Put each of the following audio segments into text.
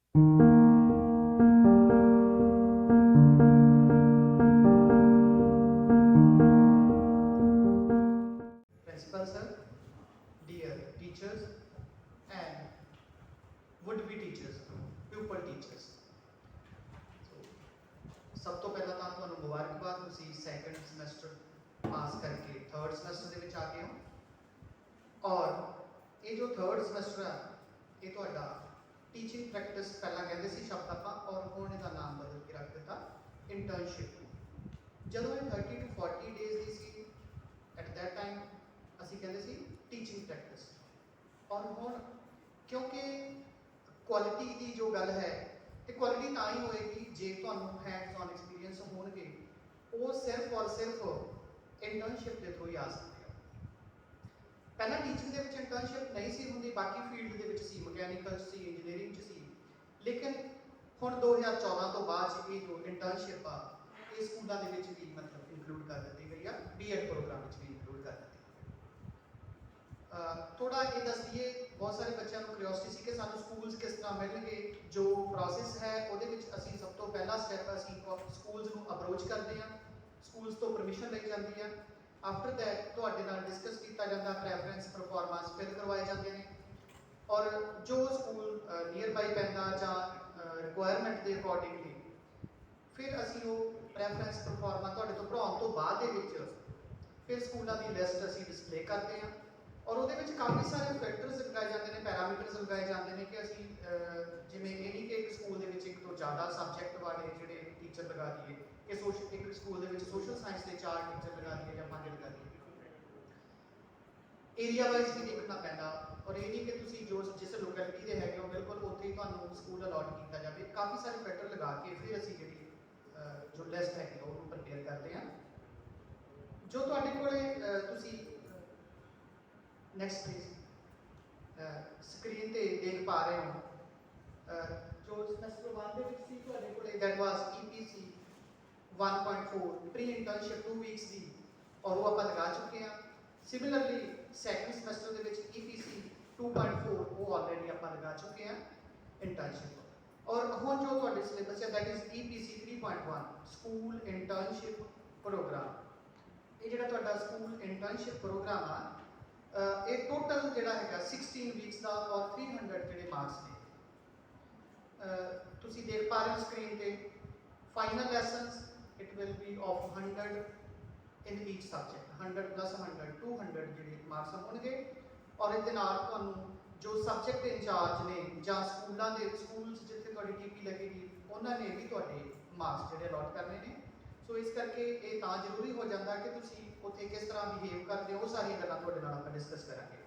Principal sir, dear teachers and would-be teachers, pupil teachers. So, ਸਭ ਤੋਂ ਪਹਿਲਾਂ ਤਾਂ ਤੁਹਾਨੂੰ ਮੁਬਾਰਕਬਾਦ, ਤੁਸੀਂ ਸੈਕੰਡ ਸਮੈਸਟਰ ਪਾਸ ਕਰਕੇ ਥਰਡ ਸਮੈਸਟਰ ਦੇ ਵਿੱਚ ਆ ਗਏ ਹੋ। ਔਰ ਇਹ ਜੋ ਥਰਡ ਸਮੈਸਟਰ ਆ ਇਹ ਤੁਹਾਡਾ ਟੀਚਿੰਗ ਪ੍ਰੈਕਟਿਸ ਪਹਿਲਾਂ ਕਹਿੰਦੇ ਸੀ ਸ਼ਬਦ ਆਪਾਂ, ਔਰ ਹੁਣ ਇਹਦਾ ਨਾਮ ਬਦਲ ਕੇ ਰੱਖ ਦਿੱਤਾ ਇੰਟਰਨਸ਼ਿਪ। ਜਦੋਂ ਇਹ 30 to 40 days the C at that time ਅਸੀਂ ਕਹਿੰਦੇ ਸੀ ਟੀਚਿੰਗ ਪ੍ਰੈਕਟਿਸ। ਔਰ ਹੁਣ ਕਿਉਂਕਿ ਕੁਆਲਿਟੀ ਦੀ ਜੋ ਗੱਲ ਹੈ ਤੇ ਕੁਆਲਿਟੀ ਤਾਂ ਹੀ ਹੋਏਗੀ ਜੇ ਤੁਹਾਨੂੰ ਹੈਂਡਸ ਔਨ ਐਕਸਪੀਰੀਅੰਸ ਹੋਣਗੇ, ਉਹ ਸਿਰਫ ਔਰ ਸਿਰਫ ਇੰਟਰਨਸ਼ਿਪ ਦੇ ਥਰੂ ਹੀ ਆ ਸਕਦੇ ਆ। ਪਹਿਲਾਂ ਟੀਚਿੰਗ ਦੇ ਵਿੱਚ ਇੰਟਰਨਸ਼ਿਪ ਨਹੀਂ ਸੀ ਹੁੰਦੀ, ਬਾਕੀ ਫੀਲਡ ਦੇ ਵਿੱਚ ਸੀ, ਮਕੈਨੀਕਲ 'ਚ ਸੀ, ਇੰਜੀਨੀਅਰਿੰਗ 'ਚ ਸੀ। ਲੇਕਿਨ ਹੁਣ 2014 ਤੋਂ ਬਾਅਦ ਇਹ ਜੋ ਇੰਟਰਨਸ਼ਿਪ ਆ ਇਹ ਸਕੂਲਾਂ ਦੇ ਵਿੱਚ ਵੀ ਮਤਲਬ ਇਨਕਲੂਡ ਕਰ ਦਿੱਤੀ ਗਈ ਆ, ਬੀਐਡ ਪ੍ਰੋਗਰਾਮ ਵਿੱਚ ਵੀ ਇਨਕਲੂਡ ਕਰ ਦਿੱਤੀ। ਥੋੜਾ ਇਹ ਦੱਸ ਦਈਏ, ਬਹੁਤ ਸਾਰੇ ਬੱਚਿਆਂ ਨੂੰ ਕਿਉਰਿਓਸਿਟੀ ਸੀ ਕਿ ਸਾਨੂੰ ਸਕੂਲਸ ਕਿਸ ਤਰ੍ਹਾਂ ਮਿਲਣਗੇ। ਜੋ ਪ੍ਰੋਸੈਸ ਹੈ ਉਹਦੇ ਵਿੱਚ ਅਸੀਂ ਸਭ ਤੋਂ ਪਹਿਲਾ ਸਟੈਪ ਅਸੀਂ ਸਕੂਲਸ ਨੂੰ ਅਪਰੋਚ ਕਰਦੇ ਹਾਂ, ਸਕੂਲਸ ਤੋਂ ਪਰਮਿਸ਼ਨ ਲਈ ਜਾਂਦੀ ਆ। ਆਫਟਰ ਦੈਟ ਤੁਹਾਡੇ ਨਾਲ ਡਿਸਕਸ ਕੀਤਾ ਜਾਂਦਾ, ਪ੍ਰੈਫਰੈਂਸ ਪਰਫਾਰਮੈਂਸ ਫਿਲ ਕਰਵਾਏ ਜਾਂਦੇ ਨੇ, ਔਰ ਜੋ ਸਕੂਲ ਨੀਅਰ ਬਾਈ ਪੈਂਦਾ ਜਾਂ ਰਿਕੁਆਇਰਮੈਂਟ ਦੇ ਅਕੋਰਡਿੰਗਲੀ ਫਿਰ ਅਸੀਂ ਉਹ ਪ੍ਰੈਫਰੈਂਸ ਪਰਫਾਰਮੈਂਸ ਤੁਹਾਡੇ ਤੋਂ ਪੜ੍ਹਾਉਣ ਤੋਂ ਬਾਅਦ ਦੇ ਵਿੱਚ ਫਿਰ ਸਕੂਲਾਂ ਦੀ ਲਿਸਟ ਅਸੀਂ ਡਿਸਪਲੇ ਕਰਦੇ ਹਾਂ। ਔਰ ਉਹਦੇ ਵਿੱਚ ਕਾਫੀ ਸਾਰੇ ਫਿਲਟਰਸ ਲਗਾਏ ਜਾਂਦੇ ਨੇ, ਪੈਰਾਮੀਟਰਸ ਲਗਾਏ ਜਾਂਦੇ ਨੇ ਕਿ ਅਸੀਂ ਜਿਵੇਂ ਇਹ ਨਹੀਂ ਕਿ ਇੱਕ ਸਕੂਲ ਦੇ ਵਿੱਚ ਇੱਕ ਤੋਂ ਜ਼ਿਆਦਾ ਸਬਜੈਕਟ ਵਾਲੇ ਜਿਹੜੇ ਟੀਚਰ ਲਗਾ ਦਈਏ, ਕਿ ਇੱਕ ਸਕੂਲ ਦੇ ਵਿੱਚ ਸੋਸ਼ਲ ਸਾਇੰਸ ਦੇ 4 ਟੀਚਰ ਲਗਾ ਦਈਏ ਜਾਂ 5 ਲਗਾ ਦਈਏ। ਏਰੀਆ ਵਾਈਜ਼ ਵੀ ਦੇਖਣਾ ਪੈਂਦਾ, ਔਰ ਇਹ ਨਹੀਂ ਕਿ ਤੁਸੀਂ ਜਿਸ ਲੋਕੈਲਿਟੀ ਦੇ ਹੈਗੇ ਹੋ ਬਿਲਕੁਲ ਉੱਥੇ ਹੀ ਤੁਹਾਨੂੰ ਸਕੂਲ ਅਲਾਟ ਕੀਤਾ ਜਾਵੇ। ਕਾਫੀ ਸਾਰੇ ਫਿਲਟਰ ਲਗਾ ਕੇ ਫਿਰ ਅਸੀਂ ਜਿਹੜੀ ਜੋ ਲਿਸਟ ਹੈਗੀ ਉਹਨੂੰ ਪ੍ਰਪੇਅਰ ਕਰਦੇ ਹਾਂ। ਜੋ ਤੁਹਾਡੇ ਕੋਲੇ ਤੁਸੀਂ ਨੈਕਸਟ ਪਲੀਜ਼ ਸਕਰੀਨ ਤੇ ਦੇਖ ਪਾ ਰਹੇ ਹੋ, ਜੋ ਸਮੈਸਟਰ 1 ਦੇ ਵਿੱਚ ਸੀ ਤੁਹਾਡੇ ਕੋਲੇ that was EPC 1.4 pre internship 2 weeks ਦੀ, ਔਰ ਉਹ ਆਪਾਂ ਲਗਾ ਚੁੱਕੇ ਹਾਂ। ਸਿਮਿਲਰਲੀ ਸੈਕੰਡ ਸਮੈਸਟਰ ਦੇ ਵਿੱਚ EPC 2.4 ਉਹ ਆਲਰੇਡੀ ਆਪਾਂ ਲਗਾ ਚੁੱਕੇ ਹਾਂ ਇੰਟਰਨਸ਼ਿਪ। ਔਰ ਹੁਣ ਜੋ ਤੁਹਾਡੇ ਸਿਲੇਬਸ ਹੈ that is EPC 3.1 school internship programme. ਇਹ ਜਿਹੜਾ ਤੁਹਾਡਾ ਸਕੂਲ ਇੰਟਰਨਸ਼ਿਪ ਪ੍ਰੋਗਰਾਮ ਆ ਇਹ ਟੋਟਲ ਜਿਹੜਾ ਹੈਗਾ 16 ਵੀਕਸ ਦਾ, ਔਰ 300 ਜਿਹੜੇ ਮਾਰਕਸ ਨੇ। ਤੁਸੀਂ ਦੇਖ ਪਾ ਰਹੇ ਹੋ ਸਕਰੀਨ ਤੇ final lessons it will be of 100 in each subject, 100 plus 100 200 ਜਿਹੜੇ ਮਾਰਕਸ ਹੋਣਗੇ। ਔਰ ਇਹਦੇ ਨਾਲ ਤੁਹਾਨੂੰ ਜੋ ਸਬਜੈਕਟ ਇੰਚਾਰਜ ਨੇ ਜਾਂ ਸਕੂਲਸ ਜਿੱਥੇ ਤੁਹਾਡੀ TP ਲੱਗੇਗੀ ਉਹਨਾਂ ਨੇ ਵੀ ਤੁਹਾਡੇ ਮਾਰਕਸ ਜਿਹੜੇ ਅਲਾਟ ਕਰਨੇ ਨੇ। ਸੋ ਇਸ ਕਰਕੇ ਇਹ ਤਾਂ ਜ਼ਰੂਰੀ ਹੋ ਜਾਂਦਾ ਕਿ ਤੁਸੀਂ ਉੱਥੇ ਕਿਸ ਤਰ੍ਹਾਂ ਬਿਹੇਵ ਕਰਦੇ ਹੋ, ਉਹ ਸਾਰੀਆਂ ਗੱਲਾਂ ਤੁਹਾਡੇ ਨਾਲ ਆਪਾਂ ਡਿਸਕਸ ਕਰਾਂਗੇ।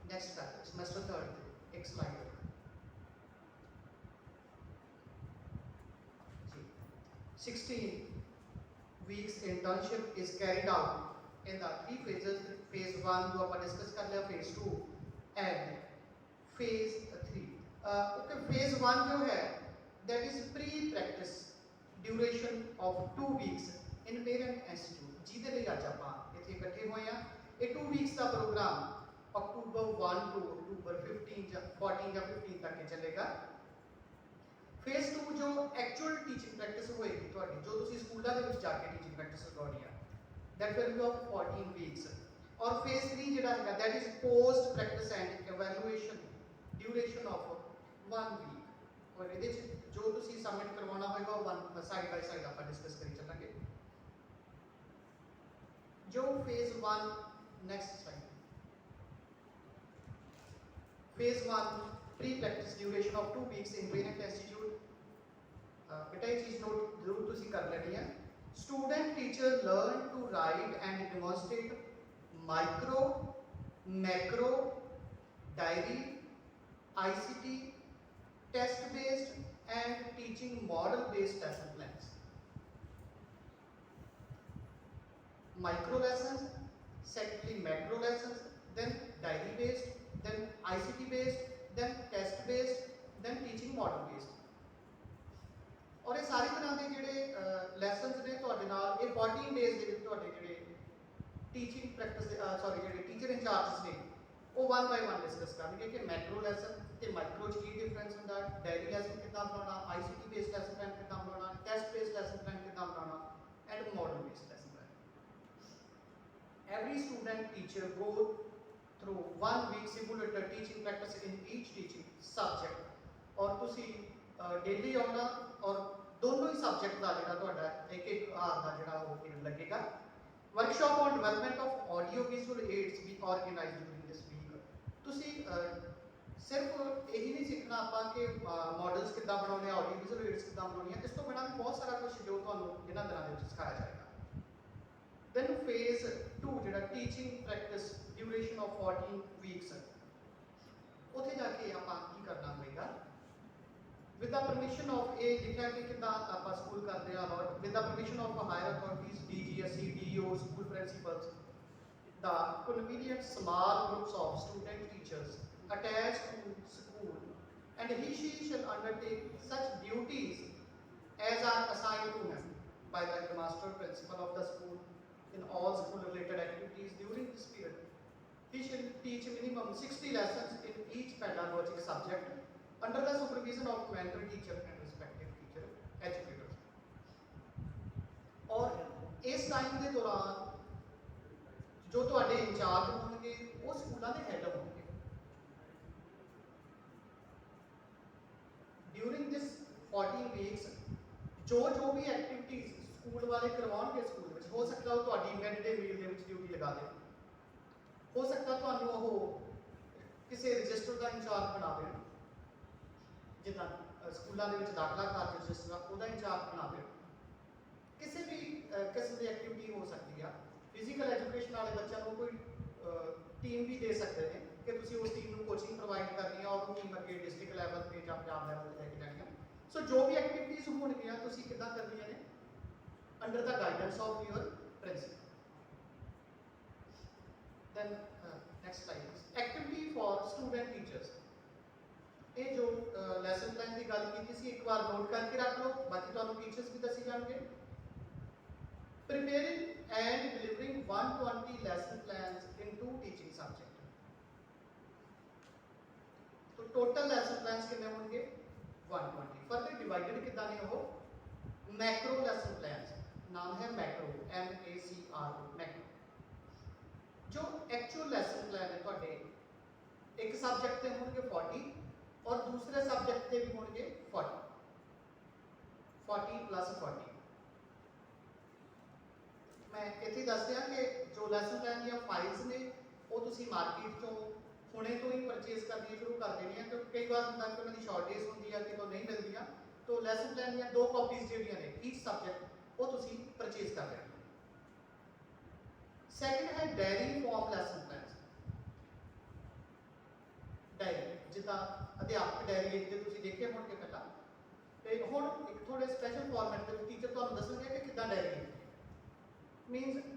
ਨੈਕਸਟ ਸਮੈਸਟਰ 3 ਇੱਕ ਸਲਾਈਡ ਹੈ ਜੀ। 16 weeks internship is carried out in the 3 phases. Phase 1 जो ਆਪਾਂ डिस्कस कर लिया, phase 2 and phase 3। okay, phase 1 जो है that is pre-practice duration of 2 weeks in parent institute, ਜਿਹਦੇ ਲਈ ਅੱਜ ਆਪਾਂ ਇੱਥੇ ਇਕੱਠੇ ਹੋਏ ਆ। ਇਹ 2 weeks ਦਾ ਪ੍ਰੋਗਰਾਮ October 1 to October 15 ਜਾਂ 14 ਜਾਂ 15 ਤੱਕ ਚੱਲੇਗਾ। ਫੇਜ਼ 2 ਜੋ ਐਕਚੁਅਲ ਟੀਚਿੰਗ ਪ੍ਰੈਕਟਿਸ ਹੋਏਗੀ ਤੁਹਾਡੀ, ਜੋ ਤੁਸੀਂ ਸਕੂਲਾਂ ਦੇ ਵਿੱਚ ਜਾ ਕੇ ਟੀਚਿੰਗ ਪ੍ਰੈਕਟਿਸ ਕਰਵਾਉਣੀ ਆ, that will be of 14 weeks. ਔਰ ਫੇਜ਼ 3 ਜਿਹੜਾ ਹੈਗਾ that is post practice and evaluation duration of 1 week. ਔਰ ਇਹਦੇ 'ਚ ਜੋ ਤੁਸੀਂ ਸਬਮਿਟ ਕਰਵਾਉਣਾ ਹੋਏਗਾ ਉਹ ਸਾਈਡ ਬਾਈ ਸਾਈਡ ਆਪਾਂ ਡਿਸਕਸ ਕਰੀ ਚੱਲਾਂਗੇ। ਜੋ phase 1 next slide, phase 1 pre-practice duration of 2 weeks in parent institute। बेटा ये चीज़ नोट जरूर तुसी कर लेनी है। Student teacher learn to write and demonstrate micro, macro, diary, ICT, test based and teaching model based lesson plans। Micro lessons, secondly macro lessons, then diary based, then ICT based, then test based, then teaching model based। और ये सारी तरह के ਜਿਹੜੇ lessons ਨੇ ਤੁਹਾਡੇ ਨਾਲ ਇਹ 14 ਡੇਜ਼ ਦੇ ਵਿੱਚ ਤੁਹਾਡੇ ਜਿਹੜੇ ਟੀਚਿੰਗ ਪ੍ਰੈਕਟਿਸ ਜਿਹੜੇ ਟੀਚਰ ਇੰਚਾਰਜਸ ਨੇ ਉਹ 1 ਬਾਈ 1 ਡਿਸਕਸ ਕਰਨਗੇ ਕਿ ਮੈਕਰੋ ਲੈਸਨ ਤੇ ਮਾਈਕਰੋ 'ਚ ਕੀ ਡਿਫਰੈਂਸ ਹੁੰਦਾ, ਡਾਇਰੀ ਲੈਸਨ ਕਿੱਦਾਂ ਬਣਾਉਣਾ, ICT ਬੇਸਡ ਲੈਸਨ ਪਲਾਨ ਕਿੱਦਾਂ ਬਣਾਉਣਾ, ਟੈਸਟ ਬੇਸਡ ਲੈਸਨ ਪਲਾਨ ਕਿੱਦਾਂ ਬਣਾਉਣਾ and model based lesson plan. Every student teacher go through 1 week simulated teaching practice in each teaching subject और ਤੁਸੀਂ ਡੇਲੀ ਆਉਣਾ ਔਰ ਦੋਨੋਂ ਹੀ ਸਬਜੈਕਟ ਦਾ ਜਿਹੜਾ ਤੁਹਾਡਾ ਇੱਕ ਇੱਕ ਆਰ ਦਾ ਜਿਹੜਾ ਉਹ ਪੀਰੀਅਡ ਲੱਗੇਗਾ। Workshop on development of audio visual aids ਵੀ ਆਰਗੇਨਾਈਜ਼ਡ ਡੂਰਿੰਗ ਦਿਸ ਵੀਕ। ਤੁਸੀਂ ਸਿਰਫ ਇਹੀ ਨਹੀਂ ਸਿੱਖਣਾ ਆਪਾਂ ਕਿ ਮਾਡਲਸ ਕਿੱਦਾਂ ਬਣਾਉਣੇ, ਆਡੀਓ ਵਿਜ਼ੂਅਲ ਏਡਸ ਕਿੱਦਾਂ ਬਣਾਉਣੀਆਂ, ਇਸ ਤੋਂ ਬਿਨਾਂ ਵੀ ਬਹੁਤ ਸਾਰਾ ਕੁਝ ਜੋ ਤੁਹਾਨੂੰ ਇਹਨਾਂ ਦਿਨਾਂ ਦੇ ਵਿੱਚ ਸਿਖਾਇਆ ਜਾਏਗਾ। Then phase 2 ਜਿਹੜਾ teaching practice duration of 14 weeks, ਉੱਥੇ ਜਾ ਕੇ ਆਪਾਂ ਕੀ ਕਰਨਾ ਹੋਏਗਾ। ਵਿਦ ਦਾ ਪਰਮਿਸ਼ਨ ਆਫ ਇਹ ਲਿਖਿਆ ਕਿ ਕਿੱਦਾਂ ਆਪਾਂ ਸਕੂਲ ਕਰਦੇ ਆ allot with the permission of higher authorities DGSE DO school principals the convenient small groups of student teachers attached to school and he/she shall undertake such duties as are assigned to him by the headmaster principal of the school in all school related activities during this period. He shall teach minimum 60 lessons in each pedagogic subject under the supervision of mentor teacher and respective teacher educators. और इस time के दौरान जो ਤੁਹਾਡੇ incharge ਹੋਣਗੇ ਉਹ ਸਕੂਲਾਂ ਦੇ ਹੈਡ ਹੋਣਗੇ। ਡਿਊਰਿੰਗ ਦਿਸ 14 ਵੀਕਸ ਜੋ ਵੀ ਐਕਟੀਵਿਟੀਜ਼ ਸਕੂਲ ਵਾਲੇ ਕਰਵਾਉਣਗੇ ਸਕੂਲ ਵਿੱਚ, ਹੋ ਸਕਦਾ ਉਹ ਤੁਹਾਡੀ ਮਿਡ ਡੇ ਮੀਲ ਦੇ ਵਿੱਚ ਡਿਊਟੀ ਲਗਾ ਦੇ, ਹੋ ਸਕਦਾ ਤੁਹਾਨੂੰ ਉਹ ਕਿਸੇ ਰਜਿਸਟਰ ਦਾ ਇੰਚਾਰਜ ਬਣਾ ਦੇਣ, ਜਿੱਦਾਂ ਸਕੂਲਾਂ ਦੇ ਵਿੱਚ ਦਾਖਲਾ ਕਾਰਜ ਰਜਿਸਟਰ ਦਾ ਉਹਦਾ ਇੰਚਾਰਜ ਬਣਾ ਦੇਣ। ਕਿਸੇ ਵੀ ਕਿਸਮ ਦੀ ਐਕਟੀਵਿਟੀ ਹੋ ਸਕਦੀ ਆ। ਫਿਜ਼ੀਕਲ ਐਜੂਕੇਸ਼ਨ ਵਾਲੇ ਬੱਚਿਆਂ ਨੂੰ ਕੋਈ ਟੀਮ ਵੀ ਦੇ ਸਕਦੇ ਨੇ ਕਿ ਤੁਸੀਂ ਉਸ ਟੀਮ ਨੂੰ ਕੋਚਿੰਗ ਪ੍ਰੋਵਾਈਡ ਕਰਨੀ ਆ ਔਰ ਉਹ ਟੀਮ ਅੱਗੇ ਡਿਸਟ੍ਰਿਕਟ ਲੈਵਲ ਤੇ ਜਾਂ ਪੰਜਾਬ ਲੈਵਲ ਤੇ ਲੈ ਕੇ ਜਾਣੀ ਆ। ਸੋ ਜੋ ਵੀ ਐਕਟੀਵਿਟੀਜ਼ ਹੋਣਗੀਆਂ ਤੁਸੀਂ ਕਿੱਦਾਂ ਕਰਨੀਆਂ ਨੇ, under the guidance of your principal. Then next slide, activity for student teachers. ਇਹ ਜੋ ਲੈਸਨ ਪਲਾਨ ਦੀ ਗੱਲ ਕੀਤੀ ਸੀ, ਇੱਕ ਵਾਰ ਨੋਟ ਕਰਕੇ ਰੱਖ ਲਓ, ਬਾਕੀ ਤੁਹਾਨੂੰ ਟੀਚਰਸ ਵੀ ਦੱਸੀ ਜਾਣਗੇ। Preparing and delivering 120 lesson plans in 2 teaching subjects. तो total lesson plans कितने होंगे 120। फर्दर डिवाइडेड कितना नहीं हो, मैक्रो लेसन प्लान्स, नाम है मैक्रो MACRO मैक्रो। जो एक्चुअल लेसन प्लान है ਤੁਹਾਡੇ एक सब्जेक्ट ਤੇ होंगे 40 और दूसरे सब्जेक्ट ਤੇ भी होंगे 40 + 40। मैं इतने दस दिया कि जो लैसन प्लान दी फाइल्स ने वो तुसी मार्केट चों हुणे तो ही परचेज करनी शुरू कर देनी है, क्योंकि कई बार होंदा कि उन्हां दी शॉर्टेज होंदी है कि तो नहीं मिलदियां। तो लैसन प्लान दी 2 कॉपीज जिहड़ियां ने ईच सब्जेक्ट वो तुसी परचेज कर लेना। सैकंड है diary form lesson plan. Diary जिद्दां अध्यापक डायरी लिखते तुसी देखे होणगे पहला, ते हुण एक थोड़े स्पैशल फॉर्मेट दे टीचर तुहानूं दसणगे कि किद्दां डायरी लिखनी। मीनस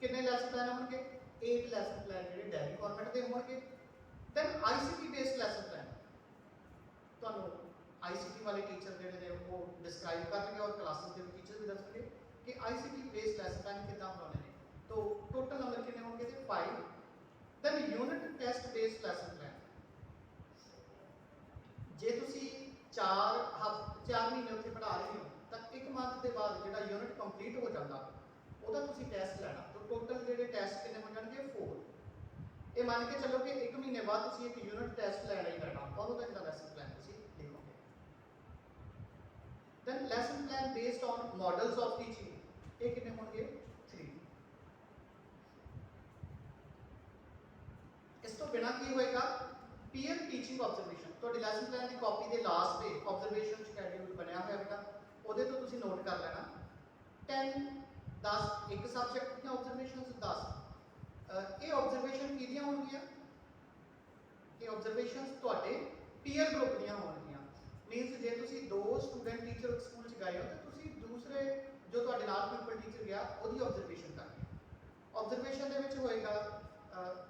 कितने लैसन प्लान होंगे 8 लैसन प्लान जो डायरी फॉर्मेट के होंगे। Then ICT based lesson plan तो ICT वाले टीचर जो वो डिस्क्राइब करेंगे और क्लासेस के टीचर भी दसेंगे कि ICT बेस्ड लैसन प्लान कितना बनाने हैं। तो टोटल नंबर कितने होंगे 5। Then unit test based lesson plan, जे तुसी 4 महीने उत्थे पढ़ा रहे हो तो 1 मंथ के बाद जो यूनिट कंप्लीट हो जाता ਉਹਦਾ ਤੁਸੀਂ ਟੈਸਟ ਲੈਣਾ। तो टोटल ਜਿਹੜੇ ਟੈਸਟ ਕਿੰਨੇ ਹੋ ਜਾਣਗੇ 4। ਇਹ ਮੰਨ ਕੇ ਚੱਲੋ ਕਿ 1 ਮਹੀਨੇ ਬਾਅਦ ਤੁਸੀਂ ਇੱਕ ਯੂਨਿਟ ਟੈਸਟ ਲੈਣਾ ਹੀ ਲੈਣਾ, ਉਹਨੂੰ ਤਾਂ ਜਿਹੜਾ ਲੈਸਨ ਪਲਾਨ ਤੁਸੀਂ ਲਿਖੋਗੇ। Then lesson plan based on models of teaching, ਇਹ ਕਿੰਨੇ ਹੋਣਗੇ 3। ਇਸ ਤੋਂ ਬਿਨਾ ਕੀ ਹੋਏਗਾ ਪੀਅਰ ਟੀਚਿੰਗ ਆਬਜ਼ਰਵੇਸ਼ਨ। ਤੁਹਾਡੀ ਲੈਸਨ ਪਲਾਨ ਦੀ ਕਾਪੀ ਦੇ ਲਾਸਟ ਤੇ ਆਬਜ਼ਰਵੇਸ਼ਨ ਸ਼ੈਡਿਊਲ ਬਣਿਆ ਹੋਏਗਾ, ਉਹਦੇ ਤੋਂ ਤੁਸੀਂ ਨੋਟ ਕਰ ਲੈਣਾ 10 एक सब्जेक्ट ਦੀਆਂ ਆਬਜ਼ਰਵੇਸ਼ਨਸ 10। ਇਹ ਆਬਜ਼ਰਵੇਸ਼ਨ ਕਿਹਦੀਆਂ ਹੋਣਗੀਆਂ, ਇਹ ਆਬਜ਼ਰਵੇਸ਼ਨਸ ਤੁਹਾਡੇ ਪੀਅਰ ਗਰੁੱਪ ਦੀਆਂ ਹੋਣਗੀਆਂ। ਮੀਨਸ ਜੇ ਤੁਸੀਂ 2 ਸਟੂਡੈਂਟ ਟੀਚਰ ਸਕੂਲ ਚ ਗਏ ਹੋ ਤਾਂ ਤੁਸੀਂ ਦੂਸਰੇ ਜੋ ਤੁਹਾਡੇ ਨਾਲ ਪੀਪਲ ਟੀਚਰ ਗਿਆ ਉਹਦੀ ਆਬਜ਼ਰਵੇਸ਼ਨ ਕਰਨੀ। ਆਬਜ਼ਰਵੇਸ਼ਨ ਦੇ ਵਿੱਚ ਹੋਏਗਾ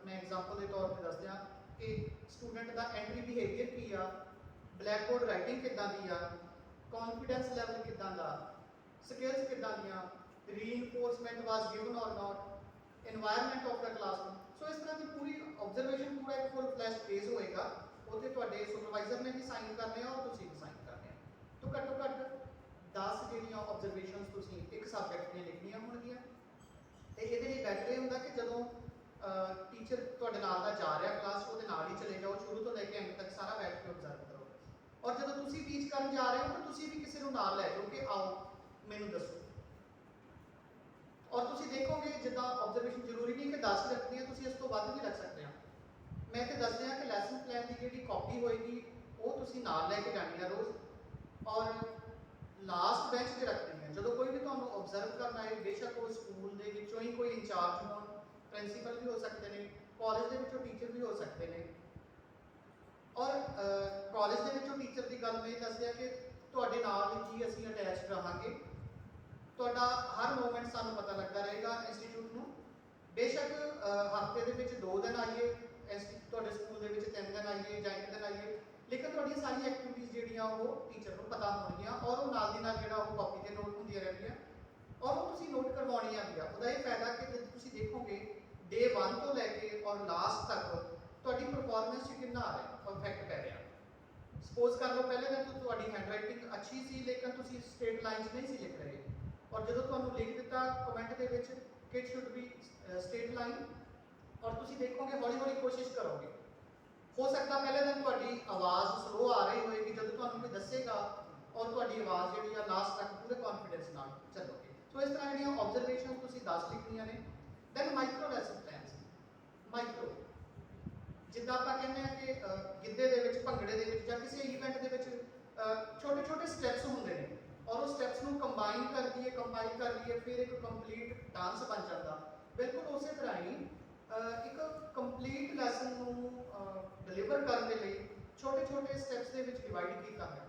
ਮੈਂ ਐਗਜ਼ਾਮਪਲ ਦੇ ਤੌਰ ਤੇ ਦੱਸ ਦਿਆਂ ਕਿ ਸਟੂਡੈਂਟ ਦਾ ਐਂਟਰੀ ਬਿਹੇਵੀਅਰ ਕੀ ਆ, ਬਲੈਕ ਬੋਰਡ ਰਾਈਟਿੰਗ ਕਿੱਦਾਂ ਦੀ ਆ, ਕੌਨਫੀਡੈਂਸ ਲੈਵਲ ਕਿੱਦਾਂ ਦਾ, ਸਕਿੱਲਸ ਕਿੱਦਾਂ ਦੀਆਂ, reinforcement was given or not, environment of the classroom। so इस तरह की पूरी ऑब्जर्वेशन पूरा एक ਉੱਥੇ ਤੁਹਾਡੇ ਸੁਪਰਵਾਈਜ਼ਰ ਨੇ ਵੀ ਸਾਈਨ ਕਰਨੇ ਆ ਔਰ ਤੁਸੀਂ ਵੀ ਸਾਈਨ ਕਰਨੇ ਆ। ਤਾਂ ਘੱਟੋ ਘੱਟ 10 ਜਿਹੜੀਆਂ ਆਬਜ਼ਰਵੇਸ਼ਨਸ ਤੁਸੀਂ ਇੱਕ ਸਬਜੈਕਟ ਦੀਆਂ ਲਿਖਣੀਆਂ ਹੋਣਗੀਆਂ। ਤੇ ਇਹਦੇ ਲਈ ਬੈਟਰ ਇਹ ਹੁੰਦਾ ਕਿ ਜਦੋਂ ਟੀਚਰ ਤੁਹਾਡੇ ਨਾਲ ਦਾ ਜਾ ਰਿਹਾ ਕਲਾਸ, ਉਹਦੇ ਨਾਲ ਹੀ ਚਲੇ ਜਾਓ, ਸ਼ੁਰੂ ਤੋਂ ਲੈ ਕੇ ਐਂਡ ਤੱਕ ਸਾਰਾ ਬੈਠ ਕੇ ਆਬਜ਼ਰਵ ਕਰੋ। ਔਰ ਜਦੋਂ ਤੁਸੀਂ ਟੀਚ ਕਰਨ ਜਾ ਰਹੇ ਹੋ ਤਾਂ ਤੁਸੀਂ ਵੀ ਕਿਸੇ ਨੂੰ ਨਾਲ ਲੈ ਜਾਓ ਕਿ ਆਓ ਮੈਨੂੰ ਦੱਸੋ। ਔਰ ਤੁਸੀਂ ਦੇਖੋਗੇ ਜਿੱਦਾਂ ਆਬਜ਼ਰਵੇਸ਼ਨ ਜ਼ਰੂਰੀ ਨਹੀਂ ਕਿ 10 ਰੱਖਣੀ ਹੈ, ਤੁਸੀਂ ਇਸ ਤੋਂ ਵੱਧ ਵੀ ਰੱਖ ਸਕਦੇ ਹੋ। ਮੈਂ ਤੇ ਦੱਸ ਰਿਹਾ ਕਿ ਲੈਸਨ ਪਲਾਨ ਦੀ ਜਿਹੜੀ ਕਾਪੀ ਹੋਏਗੀ ਉਹ ਤੁਸੀਂ ਨਾਲ ਲੈ ਕੇ ਜਾਣੀ ਹੈ ਰੋਜ਼, ਔਰ ਲਾਸਟ ਬੈਂਚ ਤੇ ਰੱਖਣੀ ਹੈ। ਜਦੋਂ ਕੋਈ ਵੀ ਤੁਹਾਨੂੰ ਆਬਜ਼ਰਵ ਕਰਨਾ ਹੈ, ਬੇਸ਼ੱਕ ਉਹ ਸਕੂਲ ਦੇ ਵਿੱਚੋਂ ਹੀ ਕੋਈ ਇੰਚਾਰਜ ਹੋਣ, ਪ੍ਰਿੰਸੀਪਲ ਵੀ ਹੋ ਸਕਦੇ ਨੇ, ਕਾਲਜ ਦੇ ਵਿੱਚੋਂ ਟੀਚਰ ਵੀ ਹੋ ਸਕਦੇ ਨੇ। ਔਰ ਕਾਲਜ ਦੇ ਵਿੱਚੋਂ ਟੀਚਰ ਦੀ ਗੱਲ ਮੈਂ ਇਹ ਦੱਸਿਆ ਕਿ ਤੁਹਾਡੇ ਨਾਲ ਹੀ ਅਸੀਂ ਅਟੈਚ ਰਹਾਂਗੇ। ਤੁਹਾਡਾ ਹਰ ਮੂਵਮੈਂਟ ਸਾਨੂੰ ਪਤਾ ਲੱਗਦਾ ਰਹੇਗਾ ਇੰਸਟੀਚਿਊਟ ਨੂੰ। ਬੇਸ਼ੱਕ ਹਫਤੇ ਦੇ ਵਿੱਚ 2 ਦਿਨ ਆਈਏ, ਤੁਹਾਡੇ ਸਕੂਲ ਦੇ ਵਿੱਚ 3 ਦਿਨ ਆਈਏ ਜਾਂ 1 ਦਿਨ ਆਈਏ, ਲੇਕਿਨ ਤੁਹਾਡੀਆਂ ਸਾਰੀਆਂ ਐਕਟੀਵਿਟੀਜ਼ ਜਿਹੜੀਆਂ ਉਹ ਟੀਚਰ ਨੂੰ ਪਤਾ ਹੋਣਗੀਆਂ ਔਰ ਉਹ ਨਾਲ ਦੀ ਨਾਲ ਜਿਹੜਾ ਉਹ ਕਾਪੀ ਤੇ ਨੋਟ ਹੁੰਦੀਆਂ ਰਹਿਣਗੀਆਂ ਔਰ ਉਹ ਤੁਸੀਂ ਨੋਟ ਕਰਵਾਉਣੀਆਂ ਵੀ ਆ। ਉਹਦਾ ਇਹ ਫਾਇਦਾ ਕਿ ਜਦ ਤੁਸੀਂ ਦੇਖੋਗੇ ਡੇ 1 ਤੋਂ ਲੈ ਕੇ ਔਰ ਲਾਸਟ ਤੱਕ ਤੁਹਾਡੀ ਪਰਫਾਰਮੈਂਸ 'ਚ ਕਿੰਨਾ ਆ ਰਿਹਾ, ਇਫੈਕਟ ਪੈ ਰਿਹਾ। ਸਪੋਜ਼ ਕਰ ਲਓ ਪਹਿਲੇ ਦਿਨ ਤੋਂ ਤੁਹਾਡੀ ਹੈਂਡਰਾਈਟਿੰਗ ਅੱਛੀ ਸੀ ਲੇਕਿਨ ਤੁਸੀਂ ਸਟ੍ਰੇਟ ਲਾਈਨਸ ਨਹੀਂ ਸੀ ਲਿਖ ਰਹੇ, ਔਰ ਜਦੋਂ ਤੁਹਾਨੂੰ ਲਿਖ ਦਿੱਤਾ ਕਮੈਂਟ ਦੇ ਵਿੱਚ ਕਿ it should be straight line, ਔਰ ਤੁਸੀਂ ਦੇਖੋਗੇ ਹੌਲੀ ਹੌਲੀ ਕੋਸ਼ਿਸ਼ ਕਰੋਗੇ। ਹੋ ਸਕਦਾ ਪਹਿਲੇ ਦਿਨ ਤੁਹਾਡੀ ਆਵਾਜ਼ ਸਲੋ ਆ ਰਹੀ ਹੋਏਗੀ, ਜਦੋਂ ਤੁਹਾਨੂੰ ਕੋਈ ਦੱਸੇਗਾ ਔਰ ਤੁਹਾਡੀ ਆਵਾਜ਼ ਜਿਹੜੀ ਆ ਲਾਸਟ ਤੱਕ ਪੂਰੇ ਕੌਨਫੀਡੈਂਸ ਨਾਲ ਚੱਲੋਗੇ। ਸੋ ਇਸ ਤਰ੍ਹਾਂ ਜਿਹੜੀਆਂ ਆਬਜ਼ਰਵੇਸ਼ਨ ਤੁਸੀਂ 10 ਲਿਖਣੀਆਂ ਨੇ। Then micro lesson plans. Micro ਜਿੱਦਾਂ ਆਪਾਂ ਕਹਿੰਦੇ ਆ ਕਿ ਗਿੱਧੇ ਦੇ ਵਿੱਚ, ਭੰਗੜੇ ਦੇ ਵਿੱਚ ਜਾਂ ਕਿਸੇ ਇਵੈਂਟ ਦੇ ਵਿੱਚ ਛੋਟੇ ਛੋਟੇ ਸਟੈਪਸ ਹੁੰਦੇ ਨੇ ਔਰ ਉਹ ਸਟੈਪਸ ਨੂੰ ਕੰਬਾਈਨ ਕਰ ਲਈਏ, ਕੰਪਾਈਲ ਕਰ ਲਈਏ, ਫਿਰ ਇੱਕ ਕੰਪਲੀਟ ਡਾਂਸ ਬਣ ਜਾਂਦਾ। ਬਿਲਕੁਲ ਉਸੇ ਤਰ੍ਹਾਂ ਹੀ ਇੱਕ ਕੰਪਲੀਟ ਲੈਸਨ ਨੂੰ ਡਿਲੀਵਰ ਕਰਨ ਦੇ ਲਈ ਛੋਟੇ ਛੋਟੇ ਸਟੈਪਸ ਦੇ ਵਿੱਚ ਡਿਵਾਈਡ ਕੀਤਾ ਹੈ।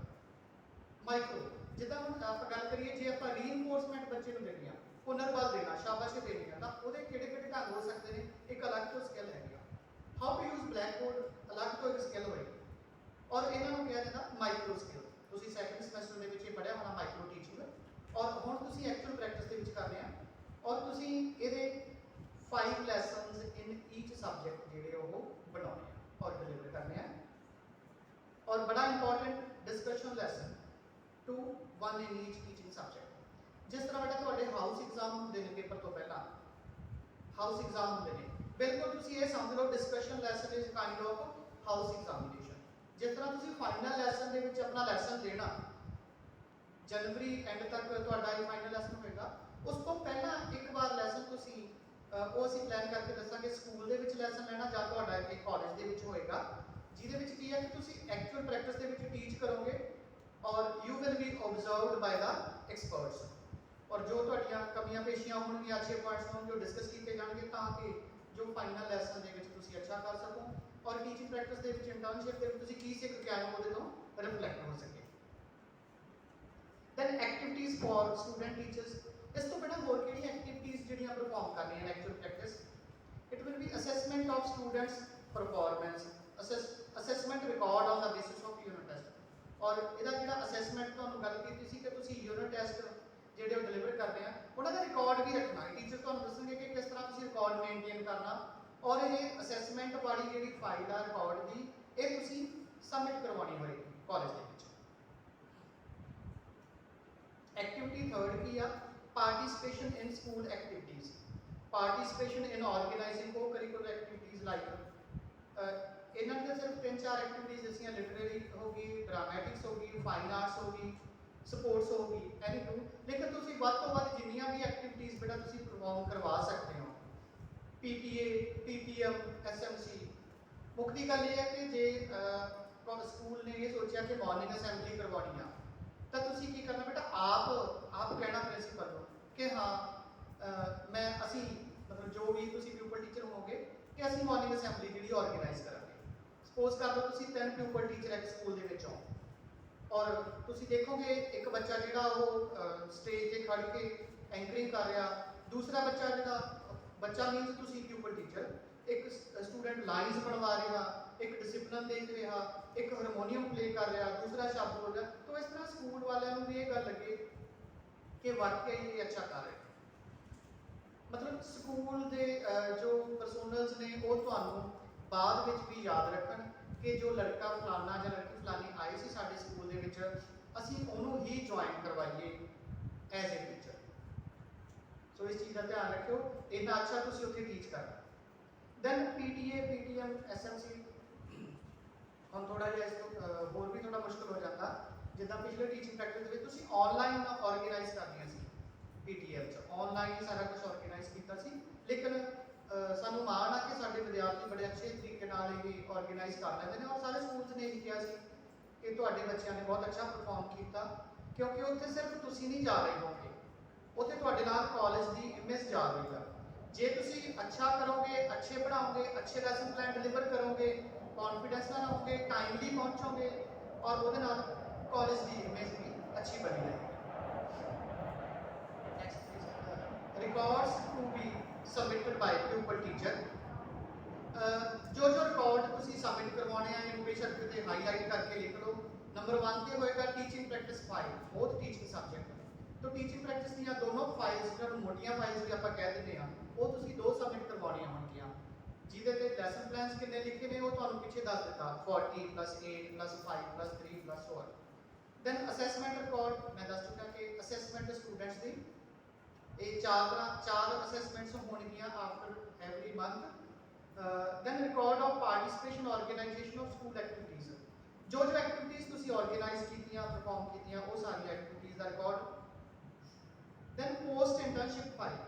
ਮਾਈਕਰੋ ਜਿੱਦਾਂ ਹੁਣ ਆਪਾਂ ਗੱਲ ਕਰੀਏ, ਜੇ ਆਪਾਂ ਰੀਇਨਫੋਰਸਮੈਂਟ ਬੱਚੇ ਨੂੰ ਦੇਣੀ ਆ, ਪੁਨਰਬਲ ਦੇਣਾ, ਸ਼ਾਬਾਸ਼ੀ ਦੇਣੀ ਆ, ਤਾਂ ਉਹਦੇ ਕਿਹੜੇ ਕਿਹੜੇ ਢੰਗ ਹੋ ਸਕਦੇ ਨੇ, ਇੱਕ ਅਲੱਗ ਤੋਂ ਸਕਿੱਲ ਹੈਗੀ ਆ। How to use blackboard ਅਲੱਗ ਤੋਂ ਇੱਕ ਸਕਿੱਲ ਹੋਏਗੀ ਔਰ ਇਹਨਾਂ ਨੂੰ ਕਿਹਾ ਜਾਂਦਾ ਮਾਈਕਰੋ ਸਕਿੱਲ। ਤੁਸੀਂ ਸੈਕੰਡ ਸਮੈਸਟਰ ਦੇ ਵਿੱਚ ਇਹ ਪੜ੍ਹਿਆ ਹੋਣਾ ਮਾਈਕਰੋ ਟੀਚਿੰਗ, ਔਰ ਹੁਣ ਤੁਸੀਂ ਐਕਚੁਅਲ ਪ੍ਰੈਕਟਿਸ ਦੇ ਵਿੱਚ ਕਰ ਰਹੇ ਆ ਔਰ ਤੁਸੀਂ ਇਹਦੇ 5 ਲੈਸਨਸ ਇਨ ਈਚ ਸਬਜੈਕਟ ਜਿਹੜੇ ਉਹ ਬਣਾਉਣੇ ਆ ਔਰ ਡਿਲੀਵਰ ਕਰਨੇ ਆ। ਔਰ ਬੜਾ ਇੰਪੋਰਟੈਂਟ ਡਿਸਕਸ਼ਨ ਲੈਸਨ 2 1 ਇਨ ਈਚ ਟੀਚਿੰਗ ਸਬਜੈਕਟ। ਜਿਸ ਤਰ੍ਹਾਂ ਬੇਟਾ ਤੁਹਾਡੇ ਹਾਊਸ ਐਗਜ਼ਾਮ ਹੁੰਦੇ ਨੇ ਪੇਪਰ ਤੋਂ ਪਹਿਲਾਂ, ਹਾਊਸ ਐਗਜ਼ਾਮ ਹੁੰਦੇ ਨੇ, ਬਿਲਕੁਲ ਤੁਸੀਂ ਇਹ ਸਮਝ ਲਓ discussion lesson is kind of house examination. ਜਿਸ ਤਰ੍ਹਾਂ ਤੁਸੀਂ ਫਾਈਨਲ ਲੈਸਨ ਦੇ ਵਿੱਚ ਆਪਣਾ ਲੈਸਨ ਦੇਣਾ, ਜਨਵਰੀ ਐਂਡ ਤੱਕ ਤੁਹਾਡਾ ਇਹ ਫਾਈਨਲ ਲੈਸਨ ਹੋਏਗਾ, ਉਸ ਤੋਂ ਪਹਿਲਾਂ ਇੱਕ ਵਾਰ ਲੈਸਨ ਤੁਸੀਂ ਉਹ ਅਸੀਂ ਪਲਾਨ ਕਰਕੇ ਦੱਸਾਂਗੇ ਸਕੂਲ ਦੇ ਵਿੱਚ ਲੈਸਨ ਲੈਣਾ ਜਾਂ ਤੁਹਾਡਾ ਇਹ ਕਾਲਜ ਦੇ ਵਿੱਚ ਹੋਏਗਾ, ਜਿਹਦੇ ਵਿੱਚ ਕੀ ਹੈ ਕਿ ਤੁਸੀਂ ਐਕਚੁਅਲ ਪ੍ਰੈਕਟਿਸ ਦੇ ਵਿੱਚ ਟੀਚ ਕਰੋਗੇ ਔਰ you will be observed by the experts. ਔਰ ਜੋ ਤੁਹਾਡੀਆਂ ਕਮੀਆਂ ਪੇਸ਼ੀਆਂ ਹੋਣਗੀਆਂ, ਅੱਛੇ ਪੁਆਇੰਟਸ ਹੋਣਗੇ, ਉਹ ਡਿਸਕਸ ਕੀਤੇ ਜਾਣਗੇ ਤਾਂ ਕਿ ਜੋ ਫਾਈਨਲ ਲੈਸਨ ਦੇ ਵਿੱਚ ਤੁਸੀਂ ਅੱਛਾ ਕਰ ਸਕੋ ਔਰ ਟੀਚਿੰਗ ਪ੍ਰੈਕਟਿਸ ਦੇ ਵਿੱਚ, ਇੰਟਰਨਸ਼ਿਪ ਦੇ ਵਿੱਚ ਤੁਸੀਂ ਕੀ ਸਿੱਖ ਕੇ ਆਏ ਹੋ ਉਹਦੇ ਤੋਂ ਰਿਫਲੈਕਟ ਹੋ ਸਕੇ। Then activities for student teachers. ਇਸ ਤੋਂ ਬਿਨਾਂ ਹੋਰ ਕਿਹੜੀ ਐਕਟੀਵਿਟੀਜ਼ ਜਿਹੜੀਆਂ ਪਰਫਾਰਮ ਕਰਨੀਆਂ ਨੇ actual practice? It will B assessment of students performance, assessment record on the basis of unit test. ਔਰ ਇਹਦਾ ਜਿਹੜਾ ਅਸੈਸਮੈਂਟ ਤੁਹਾਨੂੰ ਗੱਲ ਕੀਤੀ ਸੀ ਕਿ ਤੁਸੀਂ ਯੂਨਿਟ ਟੈਸਟ ਜਿਹੜੇ ਉਹ ਡਿਲੀਵਰ ਕਰਦੇ ਆ, ਉਹਨਾਂ ਦਾ ਰਿਕਾਰਡ ਵੀ ਰੱਖਣਾ ਹੈ। ਟੀਚਰ ਤੁਹਾਨੂੰ ਦੱਸਣਗੇ ਕਿ ਕਿਸ ਤਰ੍ਹਾਂ ਤੁਸੀਂ ਰਿਕਾਰਡ ਮੇਨਟੇਨ ਕਰਨਾ ਔਰ ਇਹ ਅਸੈਸਮੈਂਟ ਵਾਲੀ ਜਿਹੜੀ ਫਾਈਲ ਆ ਰਿਕਾਰਡ ਦੀ, ਇਹ ਤੁਸੀਂ ਸਬਮਿਟ ਕਰਵਾਉਣੀ ਹੋਏਗੀ ਕਾਲਜ ਦੇ ਵਿੱਚ। ਐਕਟੀਵਿਟੀ 3rd ਕੀ ਆ? ਪਾਰਟਿਸਿਪੇਸ਼ਨ ਇਨ ਸਕੂਲ ਐਕਟੀਵਿਟੀਜ਼। ਪਾਰਟਿਸਿਪੇਸ਼ਨ ਇਨ ਆਰਗੇਨਾਈਜ਼ਿੰਗ ਕੋ ਕਰਿਕੂਲਰ ਐਕਟੀਵਿਟੀਜ਼ ਲਾਈਕ ਇਹਨਾਂ ਦੇ ਸਿਰਫ 3-4 ਐਕਟੀਵਿਟੀਜ਼ ਅਸੀਂ ਲਿਟਰੇਰੀ ਹੋ ਗਈ, ਡਰਾਮੈਟਿਕਸ ਹੋ ਗਈ, ਫਾਈਨ ਆਰਟਸ ਹੋ ਗਈ, ਸਪੋਰਟਸ ਹੋ ਗਈ, ਐਨੀ ਟੂ, ਲੇਕਿਨ ਤੁਸੀਂ ਵੱਧ ਤੋਂ ਵੱਧ ਜਿੰਨੀਆਂ ਵੀ ਐਕਟੀਵਿਟੀਜ਼ ਬੇਟਾ ਤੁਸੀਂ ਪਰਫਾਰਮ ਕਰਵਾ ਸਕਦੇ ਹੋ, PTA, PTM, SMC। ਮੁੱਖ ਦੀ ਗੱਲ ਇਹ ਹੈ ਕਿ ਜੇ ਸਕੂਲ ਨੇ ਇਹ ਸੋਚਿਆ ਕਿ ਮਾਰਨਿੰਗ ਅਸੈਂਬਲੀ ਕਰਵਾਉਣੀ ਆ, ਤਾਂ ਤੁਸੀਂ ਕੀ ਕਰਨਾ ਬੇਟਾ, ਆਪ ਕਹਿਣਾ ਪ੍ਰਿੰਸੀਪਲ ਨੂੰ ਕਿ ਹਾਂ ਅਸੀਂ ਮਤਲਬ ਜੋ ਵੀ ਤੁਸੀਂ ਪਿਊਪਲ ਟੀਚਰ ਹੋਵੋਗੇ ਕਿ ਅਸੀਂ ਮਾਰਨਿੰਗ ਅਸੈਂਬਲੀ ਜਿਹੜੀ ਆਰਗੇਨਾਈਜ਼ ਕਰਾਂਗੇ। ਸਪੋਜ਼ ਕਰ ਲਓ ਤੁਸੀਂ 10 ਪਿਊਪਲ ਟੀਚਰ ਇੱਕ ਸਕੂਲ ਦੇ ਵਿੱਚ ਹੋ ਔਰ ਤੁਸੀਂ ਦੇਖੋਗੇ ਇੱਕ ਬੱਚਾ ਜਿਹੜਾ ਉਹ ਸਟੇਜ ਤੇ ਖੜ ਕੇ ਐਂਕਰਿੰਗ ਕਰ ਰਿਹਾ, ਦੂਸਰਾ ਬੱਚਾ ਮੀਨਸ ਤੁਸੀਂ ਪਿਊਪਲ ਟੀਚਰ, ਇੱਕ ਸਟੂਡੈਂਟ ਲਾਈਨਸ ਬਣਵਾ ਰਿਹਾ, ਇੱਕ ਡਿਸਪਲਿਨ ਦੇਖ ਰਿਹਾ, ਇੱਕ ਹਾਰਮੋਨੀਅਮ ਪਲੇ ਕਰ ਰਿਹਾ, ਦੂਸਰਾ ਸ਼ਬਦ ਬੋਲ ਰਿਹਾ। ਤਾਂ ਇਸ ਤਰ੍ਹਾਂ ਸਕੂਲ ਵਾਲਿਆਂ ਨੂੰ ਵੀ ਇਹ ਗੱਲ ਲੱਗੇ ਕਿ ਵਾਕਿਆ ਹੀ ਇਹ ਅੱਛਾ ਕਰ ਰਿਹਾ। ਮਤਲਬ ਸਕੂਲ ਦੇ ਜੋ ਪਰਸੋਨਲਸ ਨੇ ਉਹ ਤੁਹਾਨੂੰ ਬਾਅਦ ਵਿੱਚ ਵੀ ਯਾਦ ਰੱਖਣ ਕਿ ਜੋ ਲੜਕਾ ਫਲਾਨਾ ਜਾਂ ਲੜਕੀ ਫਲਾਨੀ ਆਈ ਸੀ ਸਾਡੇ ਸਕੂਲ ਦੇ ਵਿੱਚ, ਅਸੀਂ ਉਹਨੂੰ ਹੀ ਜੁਆਇਨ ਕਰਵਾਈਏ ਐਜ਼ ਏ ਟੀਚਰ। ਸੋ ਇਸ ਚੀਜ਼ ਦਾ ਧਿਆਨ ਰੱਖਿਓ, ਇੰਨਾ ਅੱਛਾ ਤੁਸੀਂ ਉੱਥੇ ਟੀਚ ਕਰਨਾ। ਦੈਨ ਪੀਟੀਏ, ਪੀਟੀਐਮ, ਐਸਐਮਸੀ, ਹੁਣ ਥੋੜਾ ਜਿਹਾ ਇਸ ਤੋਂ ਹੋਰ ਵੀ ਥੋੜਾ ਮੁਸ਼ਕਲ ਹੋ ਜਾਂਦਾ। ਜਿੱਦਾਂ ਪਿਛਲੇ ਟੀਚਿੰਗ ਪ੍ਰੈਕਟਿਸ ਵਿੱਚ ਤੁਸੀਂ ਆਨਲਾਈਨ ਆਰਗੇਨਾਈਜ਼ ਕਰਨੀਆਂ ਸੀ, ਪੀਟੀਐਮ 'ਚ ਆਨਲਾਈਨ ਹੀ ਸਾਰਾ ਕੁਝ ਆਰਗੇਨਾਈਜ਼ ਕੀਤਾ ਸੀ, ਲੇਕਿਨ ਸਾਨੂੰ ਮਾਣ ਆ ਕਿ ਸਾਡੇ ਵਿਦਿਆਰਥੀ ਬੜੇ ਅੱਛੇ ਤਰੀਕੇ ਨਾਲ ਇਹ ਆਰਗੇਨਾਈਜ਼ ਕਰ ਲੈਂਦੇ ਨੇ, ਔਰ ਸਾਰੇ ਸਕੂਲਸ ਨੇ ਇਹ ਕਿਹਾ ਸੀ ਕਿ ਤੁਹਾਡੇ ਬੱਚਿਆਂ ਨੇ ਬਹੁਤ ਅੱਛਾ ਪਰਫਾਰਮ ਕੀਤਾ, ਕਿਉਂਕਿ ਉੱਥੇ ਸਿਰਫ ਤੁਸੀਂ ਨਹੀਂ ਜਾ ਰਹੇ ਹੋਗੇ, ਉੱਥੇ ਤੁਹਾਡੇ ਨਾਲ ਕਾਲਜ ਦੀ ਇਮੇਜ ਜਾ ਰਹੀ ਆ। ਜੇ ਤੁਸੀਂ ਅੱਛਾ ਕਰੋਗੇ, ਅੱਛੇ ਪੜ੍ਹਾਓਗੇ, ਅੱਛੇ ਲੈਸਨ ਪਲਾਨ ਡਿਲੀਵਰ ਕਰੋਗੇ, ਕੌਨਫੀਡੈਂਸ ਨਾਲ ਰਹੋਗੇ, ਟਾਈਮਲੀ ਪਹੁੰਚੋਗੇ, ਔਰ ਉਹਦੇ ਨਾਲ ਕਾਲਜ ਦੀ ਇਮੇਜ ਵੀ ਅੱਛੀ ਬਣੀ ਰਹੇਗੀ। Next please, records to be submitted by pupil teacher. ਜੋ ਰਿਕਾਰਡ ਤੁਸੀਂ ਸਬਮਿਟ ਕਰਵਾਉਣੇ ਆ, ਇਹਨੂੰ ਬੇਸ਼ੱਕ ਕਿਤੇ ਹਾਈਲਾਈਟ ਕਰਕੇ ਲਿਖ ਲਓ। ਨੰਬਰ 1 ਤੇ ਹੋਏਗਾ ਟੀਚਿੰਗ ਪ੍ਰੈਕਟਿਸ ਫਾਈਲ, ਬਹੁਤ ਟੀਚਿੰਗ ਸਬਜੈਕਟ। तो टीचिंग प्रैक्टिस ਦੀਆਂ ਦੋਨੋਂ ਫਾਈਲਸ, ਜਿਹਨਾਂ ਮੋਟੀਆਂ ਫਾਈਲਸ ਵੀ ਆਪਾਂ ਕਹਿ ਦਿੰਦੇ ਆ, ਉਹ ਤੁਸੀਂ 2 ਸਬਮਿਟ ਕਰਵਾਉਣੀਆਂ ਹੋਣਗੀਆਂ, ਜਿਹਦੇ ਤੇ ਲੈਸਨ ਪਲਾਨਸ ਕਿੰਨੇ ਲਿਖੇ ਨੇ ਉਹ ਤੁਹਾਨੂੰ ਪਿੱਛੇ ਦੱਸ ਦਿੱਤਾ, 40 + 8 + 5 + 3 + 4। ਦੈਨ ਅਸੈਸਮੈਂਟ ਰਿਕਾਰਡ, ਮੈਂ ਦੱਸ ਚੁੱਕਾ ਕਿ ਅਸੈਸਮੈਂਟ ਸਟੂਡੈਂਟਸ ਦੀ ਇਹ 4 ਅਸੈਸਮੈਂਟਸ ਹੋਣਗੀਆਂ after every month. Then record of participation organisation of school activities, ਜੋ ਐਕਟੀਵਿਟੀਜ਼ ਤੁਸੀਂ ਆਰਗੇਨਾਈਜ਼ ਕੀਤੀਆਂ, ਪਰਫਾਰਮ ਕੀਤੀਆਂ, ਉਹ ਸਾਰੀਆਂ ਐਕਟੀਵਿਟੀਜ਼ ਦਾ record. Then post internship file,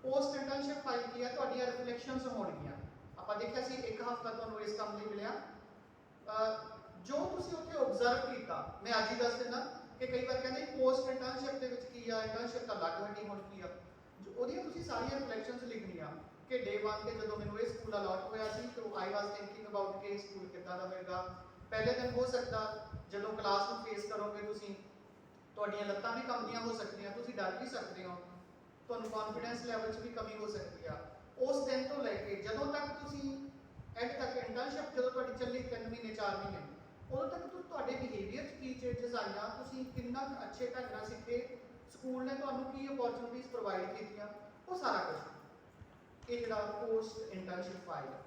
post internship file ਕੀ ਹੈ, ਤੁਹਾਡੀਆਂ ਰਿਫਲੈਕਸ਼ਨਸ ਹੋਣਗੀਆਂ। ਆਪਾਂ ਦੇਖਿਆ ਸੀ 1 ਹਫ਼ਤਾ ਤੁਹਾਨੂੰ ਇਸ ਕੰਮ ਲਈ ਮਿਲਿਆ, ਜੋ ਤੁਸੀਂ ਉੱਥੇ ਆਬਜ਼ਰਵ ਕੀਤਾ। ਮੈਂ ਅੱਜ ਹੀ ਦੱਸ ਦਿੰਦਾ ਕਿ ਕਈ ਵਾਰ ਕਹਿੰਦੇ ਪੋਸਟ ਇੰਟਰਨਸ਼ਿਪ ਦੇ ਵਿੱਚ ਕੀ ਆ, ਇੰਟਰਨਸ਼ਿਪ ਤਾਂ ਲੱਗ ਹਟੀ, ਹੁਣ ਕੀ ਆ, ਉਹਦੀਆਂ ਤੁਸੀਂ ਸਾਰੀਆਂ ਰਿਫਲੈਕਸ਼ਨਸ ਲਿਖਣੀਆਂ ਕਿ ਡੇ 1 ਤੇ ਜਦੋਂ ਮੈਨੂੰ ਇਹ ਸਕੂਲ ਅਲਾਟ ਹੋਇਆ ਸੀ ਤਾਂ ਆਈ ਵਾਸ ਥਿੰਕਿੰਗ ਅਬਾਊਟ ਕਿ ਸਕੂਲ ਕਿੱਦਾਂ ਦਾ ਹੋਏਗਾ। ਪਹਿਲੇ ਦਿਨ ਹੋ ਸਕਦਾ ਜਦੋਂ ਕਲਾਸ ਨੂੰ ਫੇਸ ਕਰੋਗੇ ਤੁਸੀਂ, ਤੁਹਾਡੀਆਂ ਲੱਤਾਂ ਵੀ ਕੰਬਦੀਆਂ ਹੋ ਸਕਦੀਆਂ, ਤੁਸੀਂ ਡਰ ਵੀ ਸਕਦੇ ਹੋ, ਤੁਹਾਨੂੰ ਕੌਨਫੀਡੈਂਸ ਲੈਵਲ 'ਚ ਵੀ ਕਮੀ ਹੋ ਸਕਦੀ ਆ। ਉਸ ਦਿਨ ਤੋਂ ਲੈ ਕੇ ਜਦੋਂ ਤੱਕ ਤੁਸੀਂ ਐਂਡ ਤੱਕ ਇੰਟਰਨਸ਼ਿਪ ਜਦੋਂ ਤੁਹਾਡੀ ਚੱਲੀ 3 ਮਹੀਨੇ 4 ਮਹੀਨੇ, ਉਦੋਂ ਤੱਕ ਤੁਹਾਡੇ ਬਿਹੇਵੀਅਰ 'ਚ ਕੀ ਚੇਂਜਸ ਆਈਆਂ, ਤੁਸੀਂ ਕਿੰਨਾ ਅੱਛੇ ਢੰਗ ਨਾਲ ਸਿੱਖੇ, ਸਕੂਲ ਨੇ ਤੁਹਾਨੂੰ ਕੀ ਅਪੋਰਚੁਨਿਟੀਜ਼ ਪ੍ਰੋਵਾਈਡ ਕੀਤੀਆਂ, ਉਹ ਸਾਰਾ ਕੁਝ ਇਹ ਜਿਹੜਾ ਪੋਸਟ ਇੰਟਰਨਸ਼ਿਪ ਫਾਈਲ ਹੈ।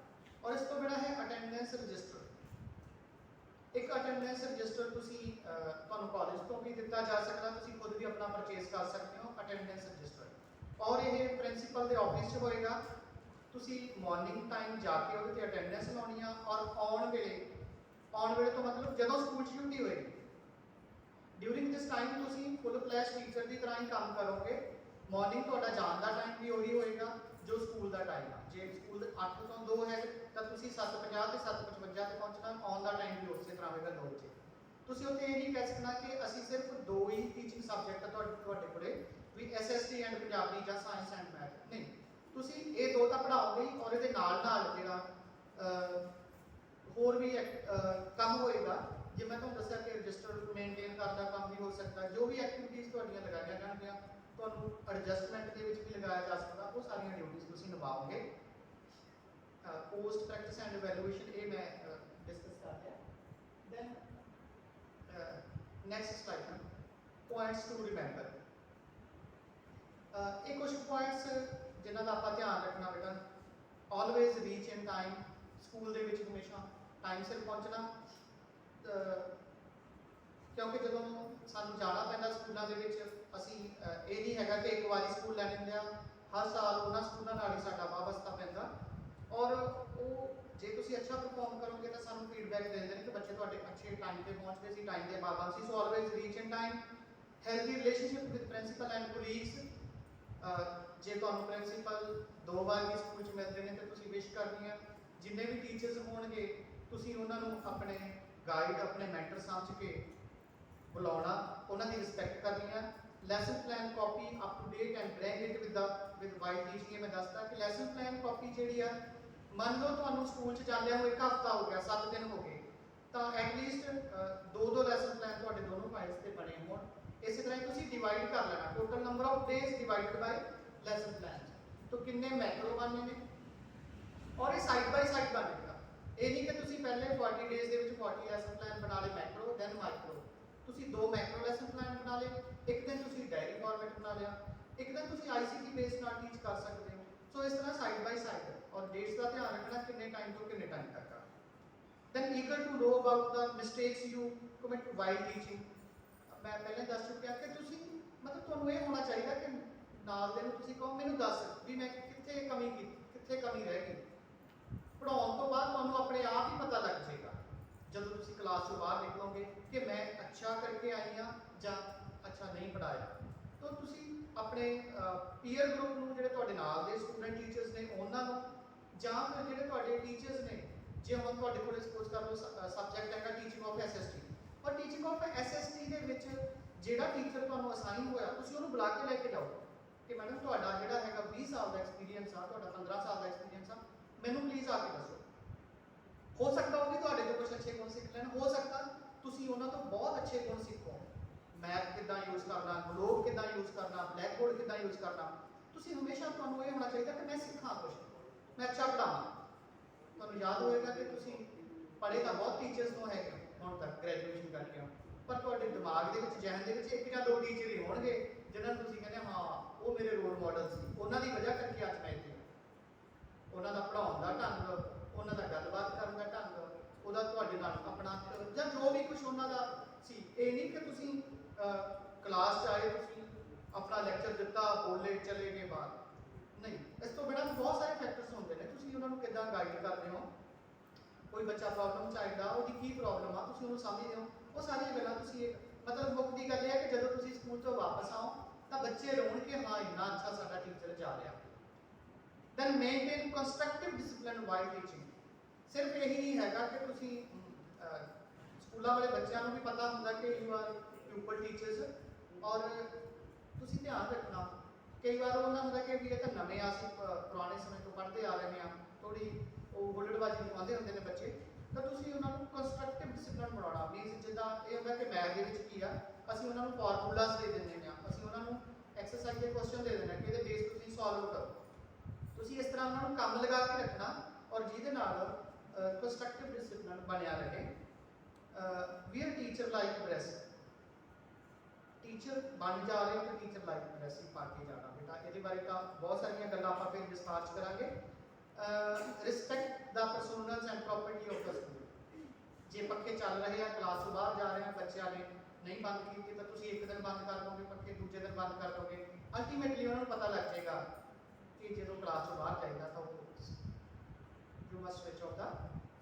ਔਰ ਇਸ ਤੋਂ ਬਿਨਾਂ ਹੈ ਅਟੈਂਡੈਂਸ ਰਜਿਸਟਰ। ਇੱਕ ਅਟੈਂਡੈਂਸ ਰਜਿਸਟਰ ਤੁਸੀਂ ਤੁਹਾਨੂੰ ਕਾਲਜ ਤੋਂ ਵੀ ਦਿੱਤਾ ਜਾ ਸਕਦਾ, ਤੁਸੀਂ ਖੁਦ ਵੀ ਆਪਣਾ ਪਰਚੇਸ ਕਰ ਸਕਦੇ ਹੋ ਅਟੈਂਡੈਂਸ ਰਜਿਸਟਰ। ਔਰ ਇਹ ਪ੍ਰਿੰਸੀਪਲ ਦੇ ਆਫਿਸ 'ਚ ਹੋਏਗਾ, ਤੁਸੀਂ ਮਾਰਨਿੰਗ ਟਾਈਮ ਜਾ ਕੇ ਉਹਦੇ ਤੇ ਅਟੈਂਡੈਂਸ ਲਾਉਣੀ ਆ, ਔਰ ਆਉਣ ਵੇਲੇ ਤੋਂ ਮਤਲਬ ਜਦੋਂ ਸਕੂਲ 'ਚ ਡਿਊਟੀ ਹੋਏਗੀ, ਡਿਊਰਿੰਗ ਦਿਸ ਟਾਈਮ ਤੁਸੀਂ ਫੁੱਲ ਫਲੈਸ਼ ਟੀਚਰ ਦੀ ਤਰ੍ਹਾਂ ਹੀ ਕੰਮ ਕਰੋਗੇ। ਮਾਰਨਿੰਗ ਤੁਹਾਡਾ ਜਾਣ ਦਾ ਟਾਈਮ ਵੀ ਉਹੀ ਹੋਏਗਾ ਜੋ ਸਕੂਲ ਦਾ ਟਾਈਮ ਆ। ਜੇ ਸਕੂਲ 8 ਤੋਂ 2 ਹੈ ਤਾਂ ਤੁਸੀਂ 7:50 ਤੇ 7:55 ਤੇ ਪਹੁੰਚਣਾ, ਆਉਣ ਦਾ ਟਾਈਮ ਵੀ ਉਸੇ ਤਰ੍ਹਾਂ ਹੋਏਗਾ 2 ਵਜੇ। ਤੁਸੀਂ ਉੱਥੇ ਇਹ ਨਹੀਂ ਕਹਿ ਸਕਣਾ ਕਿ ਅਸੀਂ ਸਿਰਫ 2 ਹੀ ਟੀਚਿੰਗ ਸਬਜੈਕਟ ਤੁਹਾਡੇ ਕੋਲੇ ਵੀ ਐਸਐਸਟੀ ਐਂਡ ਪੰਜਾਬੀ ਜਾਂ ਸਾਇੰਸ ਐਂਡ ਮੈਥ, ਨਹੀਂ, ਤੁਸੀਂ ਇਹ 2 ਤਾਂ ਪੜ੍ਹਾਓਗੇ ਔਰ ਇਹਦੇ ਨਾਲ ਜਿਹੜਾ ਹੋਰ ਵੀ ਕੰਮ ਹੋਏਗਾ। ਜੇ ਮੈਂ ਤੁਹਾਨੂੰ ਦੱਸਿਆ ਕਿ ਰਜਿਸਟਰ ਮੇਨਟੇਨ ਕਰਨ ਦਾ ਕੰਮ ਵੀ ਹੋ ਸਕਦਾ, ਜੋ ਵੀ ਐਕਟੀਵਿਟੀਜ਼ ਤੁਹਾਡੀਆਂ ਲਗਾਈਆਂ ਜਾਣਗੀਆਂ, ਤੁਹਾਨੂੰ ਐਡਜਸਟਮੈਂਟ ਦੇ ਵਿੱਚ ਵੀ ਲਗਾਇਆ ਜਾ ਸਕਦਾ, ਉਹ ਸਾਰੀਆਂ ਡਿਊਟੀਜ਼ ਤੁਸੀਂ ਨਿਭਾਓਗੇ। पोस्ट प्रैक्टिस एंड इवैल्यूएशन ये मैं डिस्कस कर लिया। देन नेक्स्ट स्लाइड में पॉइंट्स टू रिमेंबर, ये कुछ पॉइंट्स जिन्हों का आप ध्यान रखना बेटा। Always reach in time, school के हमेशा टाइम सिर पहुँचना, क्योंकि जो सानू जाना पैंदा स्कूलों के असी ये नहीं है कि एक बार स्कूल लैने होंगे, हर साल उन्होंने स्कूलों नाल ही साडा वाबस्ता पैंदा। और वो जे तुसी अच्छा परफॉर्म करोगे तो सानू फीडबैक देंदे ने कि बच्चे तुहाडे अच्छे टाइम पे पहुंचदे सी, टाइम दे पाबंद सी। So always reach in time, healthy relationship with principal and colleagues. जे तुहानू प्रिंसिपल 2 बार भी स्कूल च मिलदे ने ते तुसी विश करनी है। जिन्ने भी टीचर्स होणगे तुसी उन्हां नू अपने गाइड, अपने मैंटर समझ के बुलाउणा, उन्हां दी रिस्पैक्ट करनी है। Lesson plan copy up to date and bring it with wide teaching. मैं दसदा कि लैसन प्लान कॉपी जिहड़ी है, मान लो तुहानू स्कूल च जांदे होए 1 हफ्ता हो गया, 7 दिन हो गए, तो एटलीस्ट 2 लैसन प्लान तुहाडे दोनों फाइल्स ते बने होण। इस तरह ही तुसी डिवाइड कर लेना, total number of days divided by lesson plan, तो किन्ने मैक्रो बनने ने और ये साइड बाय साइड बनेगा। ये नहीं कि तुसी पहले 40 डेज दे विच 40 लैसन प्लान बना ले मैक्रो दैन माइक्रो, तुसी 2 मैक्रो लैसन प्लान बना ले, एक दिन तुसी डायरी फॉर्मेट बना लिया, एक दिन तुसी आईसीटी बेस नाल टीच कर सकते हो। सो इस तरह साइड बाय साइड और डेट्स का ध्यान रखना किन्ने टाइम तो किन्ने टाइम तक। Then eager to know about the mistakes you commit while teaching. मैं पहले दस चुकिया कि तुसी मतलब ਤੁਹਾਨੂੰ ਇਹ ਹੋਣਾ ਚਾਹੀਦਾ ਕਿ ਨਾਲ ਦੇ ਨੂੰ ਤੁਸੀਂ ਕਹੋ ਮੈਨੂੰ ਦੱਸ ਵੀ ਮੈਂ ਕਿੱਥੇ ਕਮੀ ਕੀਤੀ, ਕਿੱਥੇ ਕਮੀ ਰਹਿ ਗਈ। ਪੜਾਉਣ ਤੋਂ ਬਾਅਦ ਤੁਹਾਨੂੰ ਆਪਣੇ ਆਪ ਹੀ ਪਤਾ ਲੱਗ ਜਾਏਗਾ ਜਦੋਂ ਤੁਸੀਂ ਕਲਾਸ ਤੋਂ ਬਾਹਰ ਨਿਕਲੋਗੇ ਕਿ ਮੈਂ ਅੱਛਾ ਕਰਕੇ ਆਈ ਹਾਂ ਜਾਂ ਅੱਛਾ ਨਹੀਂ ਪੜਾਇਆ। ਤਾਂ ਤੁਸੀਂ ਆਪਣੇ ਪੀਅਰ ਗਰੁੱਪ ਨੂੰ, ਜਿਹੜੇ ਤੁਹਾਡੇ ਨਾਲ ਦੇ ਸਟੂਡੈਂਟ ਟੀਚਰਸ ਨੇ ਉਹਨਾਂ ਨੂੰ, ਜਾਂ ਫਿਰ ਜਿਹੜੇ ਤੁਹਾਡੇ ਟੀਚਰਸ ਨੇ, ਜੇ ਹੁਣ ਤੁਹਾਡੇ ਕੋਲ ਸਪੋਜ਼ ਕਰ ਲਓ ਸਬਜੈਕਟ ਹੈਗਾ ਟੀਚਿੰਗ ਆਫ ਐਸਐਸਟੀ, ਔਰ ਟੀਚਿੰਗ ਆਫ ਐਸਐਸਟੀ ਦੇ ਵਿੱਚ ਜਿਹੜਾ ਟੀਚਰ ਤੁਹਾਨੂੰ ਅਸਾਈਨ ਹੋਇਆ ਤੁਸੀਂ ਉਹਨੂੰ ਬੁਲਾ ਕੇ ਲੈ ਕੇ ਜਾਓ ਕਿ ਮੈਡਮ ਤੁਹਾਡਾ ਜਿਹੜਾ ਹੈਗਾ 20 ਸਾਲ ਦਾ ਐਕਸਪੀਰੀਅੰਸ ਆ, ਤੁਹਾਡਾ 15 ਸਾਲ ਦਾ ਐਕਸਪੀਰੀਅੰਸ ਆ, ਮੈਨੂੰ ਪਲੀਜ਼ ਆ ਕੇ ਦੱਸੋ। ਹੋ ਸਕਦਾ ਉਹ ਵੀ ਤੁਹਾਡੇ ਤੋਂ ਕੁਝ ਅੱਛੇ ਗੁਣ ਸਿੱਖ ਲੈਣ, ਹੋ ਸਕਦਾ ਤੁਸੀਂ ਉਹਨਾਂ ਤੋਂ ਬਹੁਤ ਅੱਛੇ ਗੁਣ ਸਿੱਖੋ। ਮੈਥ ਕਿੱਦਾਂ ਯੂਜ਼ ਕਰਨਾ, ਗਲੋਬ ਕਿੱਦਾਂ ਯੂਜ਼ ਕਰਨਾ, ਬਲੈਕ ਬੋਰਡ ਕਿੱਦਾਂ ਯੂਜ਼ ਕਰਨਾ। ਤੁਸੀਂ ਹਮੇਸ਼ਾ ਤੁਹਾਨੂੰ ਇਹ ਹੋਣਾ ਚਾਹੀਦਾ ਕਿ ਮੈਂ ਸਿੱਖਾਂ ਕੁਝ, ਮੈਂ ਅੱਛਾ ਪੜ੍ਹਾਵਾਂ। ਤੁਹਾਨੂੰ ਯਾਦ ਹੋਏਗਾ ਕਿ ਤੁਸੀਂ ਪੜ੍ਹੇ ਤਾਂ ਬਹੁਤ ਟੀਚਰਸ ਤੋਂ ਹੈਗੇ ਹੁਣ ਤੱਕ ਗ੍ਰੈਜੂਏਸ਼ਨ ਕਰਕੇ, ਪਰ ਤੁਹਾਡੇ ਦਿਮਾਗ ਦੇ ਵਿੱਚ, ਜ਼ਿਹਨ ਦੇ ਵਿੱਚ ਇੱਕ ਜਾਂ ਦੋ ਟੀਚਰ ਹੀ ਹੋਣਗੇ ਜਿਹਨਾਂ ਨੂੰ ਤੁਸੀਂ ਕਹਿੰਦੇ ਹਾਂ ਉਹ ਮੇਰੇ ਰੋਲ ਮਾਡਲ ਸੀ, ਉਹਨਾਂ ਦੀ ਵਜ੍ਹਾ ਕਰਕੇ ਅੱਜ ਮੈਂ ਇੱਥੇ ਹਾਂ। ਉਹਨਾਂ ਦਾ ਪੜ੍ਹਾਉਣ ਦਾ ਢੰਗ, ਉਹਨਾਂ ਦਾ ਗੱਲਬਾਤ ਕਰਨ ਦਾ ਢੰਗ, ਉਹਦਾ ਤੁਹਾਡੇ ਨਾਲ ਆਪਣਾ ਜਾਂ ਜੋ ਵੀ ਕੁਝ ਉਹਨਾਂ ਦਾ ਸੀ। ਇਹ ਨਹੀਂ ਕਿ ਤੁਸੀਂ ਕਲਾਸ 'ਚ ਆਏ, ਤੁਸੀਂ ਆਪਣਾ ਲੈਕਚਰ ਦਿੱਤਾ, ਬੋਲੇ, ਚਲੇ ਗਏ ਬਾਹਰ, ਨਹੀਂ। ਇਸ ਤੋਂ ਬਿਨਾਂ ਬਹੁਤ ਸਾਰੇ ਫੈਕਟਰਸ ਹੁੰਦੇ ਨੇ, ਤੁਸੀਂ ਉਹਨਾਂ ਨੂੰ ਕਿੱਦਾਂ ਗਾਈਡ ਕਰਦੇ ਹੋ। ਕੋਈ ਬੱਚਾ ਪ੍ਰੋਬਲਮ 'ਚ ਆਏਗਾ, ਉਹਦੀ ਕੀ ਪ੍ਰੋਬਲਮ ਆ, ਤੁਸੀਂ ਉਹਨੂੰ ਸਮਝਦੇ ਹੋ। ਉਹ ਸਾਰੀਆਂ ਗੱਲਾਂ ਤੁਸੀਂ ਮਤਲਬ ਮੁੱਖ ਦੀ ਗੱਲ ਇਹ ਹੈ ਕਿ ਜਦੋਂ ਤੁਸੀਂ ਸਕੂਲ ਤੋਂ ਵਾਪਸ ਆਓ ਤਾਂ ਬੱਚੇ ਰੋਣ ਕਿ ਹਾਂ ਇੰਨਾ ਅੱਛਾ ਸਾਡਾ ਟੀਚਰ ਜਾ ਰਿਹਾ। Then maintain constructive discipline while teaching. ਸਿਰਫ ਇਹੀ ਨਹੀਂ ਹੈਗਾ ਕਿ ਤੁਸੀਂ ਸਕੂਲਾਂ ਵਾਲੇ ਬੱਚਿਆਂ ਨੂੰ ਵੀ ਪਤਾ ਹੁੰਦਾ ਕਿ ਯੂ ਆਰ ਪਿਊਪਲ ਟੀਚਰਸ, ਔਰ ਤੁਸੀਂ ਧਿਆਨ ਰੱਖਣਾ ਕਈ ਵਾਰ ਉਹਨਾਂ ਹੁੰਦਾ ਕਿ ਵੀ ਇਹ ਤਾਂ ਨਵੇਂ ਆ, ਅਸੀਂ ਪੁਰਾਣੇ ਸਮੇਂ ਤੋਂ ਪੜ੍ਹਦੇ ਆ ਰਹੇ ਹਾਂ, ਥੋੜੀ ਉਹ ਹੁੱਲੜਬਾਜ਼ੀ ਦਿਖਾਉਂਦੇ ਹੁੰਦੇ ਨੇ ਬੱਚੇ, ਤਾਂ ਤੁਸੀਂ ਉਹਨਾਂ ਨੂੰ ਕੰਸਟਰਕਟਿਵ ਡਿਸਪਲਿਨ ਬਣਾਉਣਾ। ਮੀਨਸ ਜਿੱਦਾਂ ਇਹ ਹੁੰਦਾ ਕਿ ਮੈਥ ਦੇ ਵਿੱਚ ਕੀ ਆ, ਅਸੀਂ ਉਹਨਾਂ ਨੂੰ ਫਾਰਮੂਲਾਜ਼ ਦੇ ਦਿੰਦੇ ਹਾਂ, ਅਸੀਂ ਉਹਨਾਂ ਨੂੰ ਐਕਸਰਸਾਈਜ਼ ਦੇ ਕੁਐਸਚਨ ਦੇ ਦਿੰਦੇ ਹਾਂ ਕਿ ਇਹਦੇ ਬੇਸ ਤੁਸੀਂ ਸੋਲਵ ਕਰੋ। ਤੁਸੀਂ ਇਸ ਤਰ੍ਹਾਂ ਉਹਨਾਂ ਨੂੰ ਕੰਮ ਲਗਾ ਕੇ ਰੱਖਣਾ, ਔਰ ਜਿਹਦੇ ਨਾਲ ਕੰਸਟਰਕਟਿਵ ਡਿਸਪਲਿਨ ਬਣਿਆ ਰਹੇ। We are teacher like dress. Teacher ਬਣ ਜਾ ਰਹੇ ਹੋ ਤਾਂ ਟੀਚਰ ਲਾਈਕ ਡਰੈਸ ਹੀ ਪਾ ਕੇ ਜਾਣਾ ਬੇਟਾ। ਇਹਦੇ ਬਾਰੇ ਤਾਂ ਬਹੁਤ ਸਾਰੀਆਂ ਗੱਲਾਂ ਆਪਾਂ ਫਿਰ ਵਿਸਥਾਰ 'ਚ ਕਰਾਂਗੇ। Respect the personnels and property of the school. ਜੇ ਪੱਖੇ ਚੱਲ ਰਹੇ ਆ, ਕਲਾਸ ਤੋਂ ਬਾਹਰ ਜਾ ਰਹੇ ਆ, ਬੱਚਿਆਂ ਨੇ ਨਹੀਂ ਬੰਦ ਕੀਤੇ ਤਾਂ ਤੁਸੀਂ ਇੱਕ ਦਿਨ ਬੰਦ ਕਰ ਦੋਗੇ ਪੱਖੇ, ਦੂਜੇ ਦਿਨ ਬੰਦ ਕਰ ਦੋਗੇ। ਅਲਟੀਮੇਟਲੀ ਉਹਨਾਂ ਨੂੰ ਪਤਾ ਲੱਗ ਜਾਏਗਾ ਕਿ ਜਦੋਂ ਕਲਾਸ ਤੋਂ ਬਾਹਰ ਜਾਏਗਾ ਤਾਂ ਉਹ you must switch off the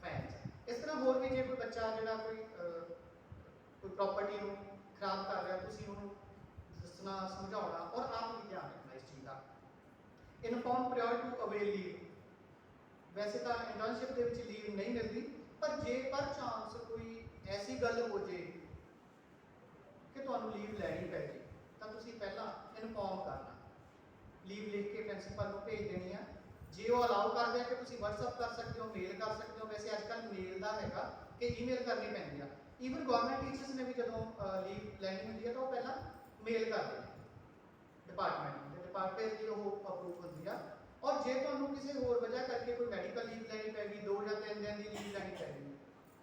fans. ਇਸ ਤਰ੍ਹਾਂ ਹੋਰ ਵੀ ਜੇ ਕੋਈ ਬੱਚਾ ਜਿਹੜਾ ਕੋਈ ਪ੍ਰਾਪਰਟੀ ਨੂੰ ਖਰਾਬ ਕਰ ਰਿਹਾ, ਤੁਸੀਂ ਉਹਨੂੰ ਦੱਸਣਾ, ਸਮਝਾਉਣਾ, ਔਰ ਆਪ ਵੀ ਧਿਆਨ ਰੱਖਣਾ ਇਸ ਚੀਜ਼ ਦਾ। Inform prior to avail leave. ਵੈਸੇ ਤਾਂ ਇੰਟਰਨਸ਼ਿਪ ਦੇ ਵਿੱਚ ਲੀਵ ਨਹੀਂ ਮਿਲਦੀ, ਪਰ ਜੇ ਪਰ ਚਾਂਸ ਕੋਈ ਐਸੀ ਗੱਲ ਹੋ ਜੇ ਕਿ ਤੁਹਾਨੂੰ ਲੀਵ ਲੈਣੀ ਪੈ ਜੇ ਤਾਂ ਤੁਸੀਂ ਪਹਿਲਾਂ ਇਨਫੋਰਮ ਕਰਨਾ। ਲੀਵ ਲਿਖ ਕੇ ਪ੍ਰਿੰਸੀਪਲ ਨੂੰ ਭੇਜ ਦੇਣੀ ਆ। ਜੇ ਉਹ ਅਲਾਉ ਕਰਦੇ ਆ ਕਿ ਤੁਸੀਂ WhatsApp ਕਰ ਸਕਦੇ ਹੋ, ਮੇਲ ਕਰ ਸਕਦੇ ਹੋ। ਵੈਸੇ ਅੱਜ ਕੱਲ੍ਹ ਮੇਲ ਦਾ ਹੈਗਾ ਕਿ ਈਮੇਲ ਕਰਨੀ ਪੈਂਦੀ ਆ। ਈਵਨ ਗਵਰਨਮੈਂਟ ਟੀਚਰਸ ਨੇ ਵੀ ਜਦੋਂ ਲੀਵ ਲੈਣੀ ਹੁੰਦੀ ਹੈ ਤਾਂ ਉਹ ਪਹਿਲਾਂ ਮੇਲ ਕਰਦੇ ਨੇ ਡਿਪਾਰਟਮੈਂਟ ਨੂੰ, ਤੇ ਡਿਪਾਰਟਮੈਂਟ ਦੀ ਉਹ ਅਪਰੂਵ ਹੁੰਦੀ ਆ। ਔਰ ਜੇ ਤੁਹਾਨੂੰ ਕਿਸੇ ਹੋਰ ਵਜ੍ਹਾ ਕਰਕੇ ਕੋਈ ਮੈਡੀਕਲ ਲੀਵ ਲੈਣੀ ਪੈ ਗਈ, 2 ਜਾਂ 3 ਦਿਨ ਦੀ ਲੀਵ ਲੈਣੀ ਪੈ ਗਈ,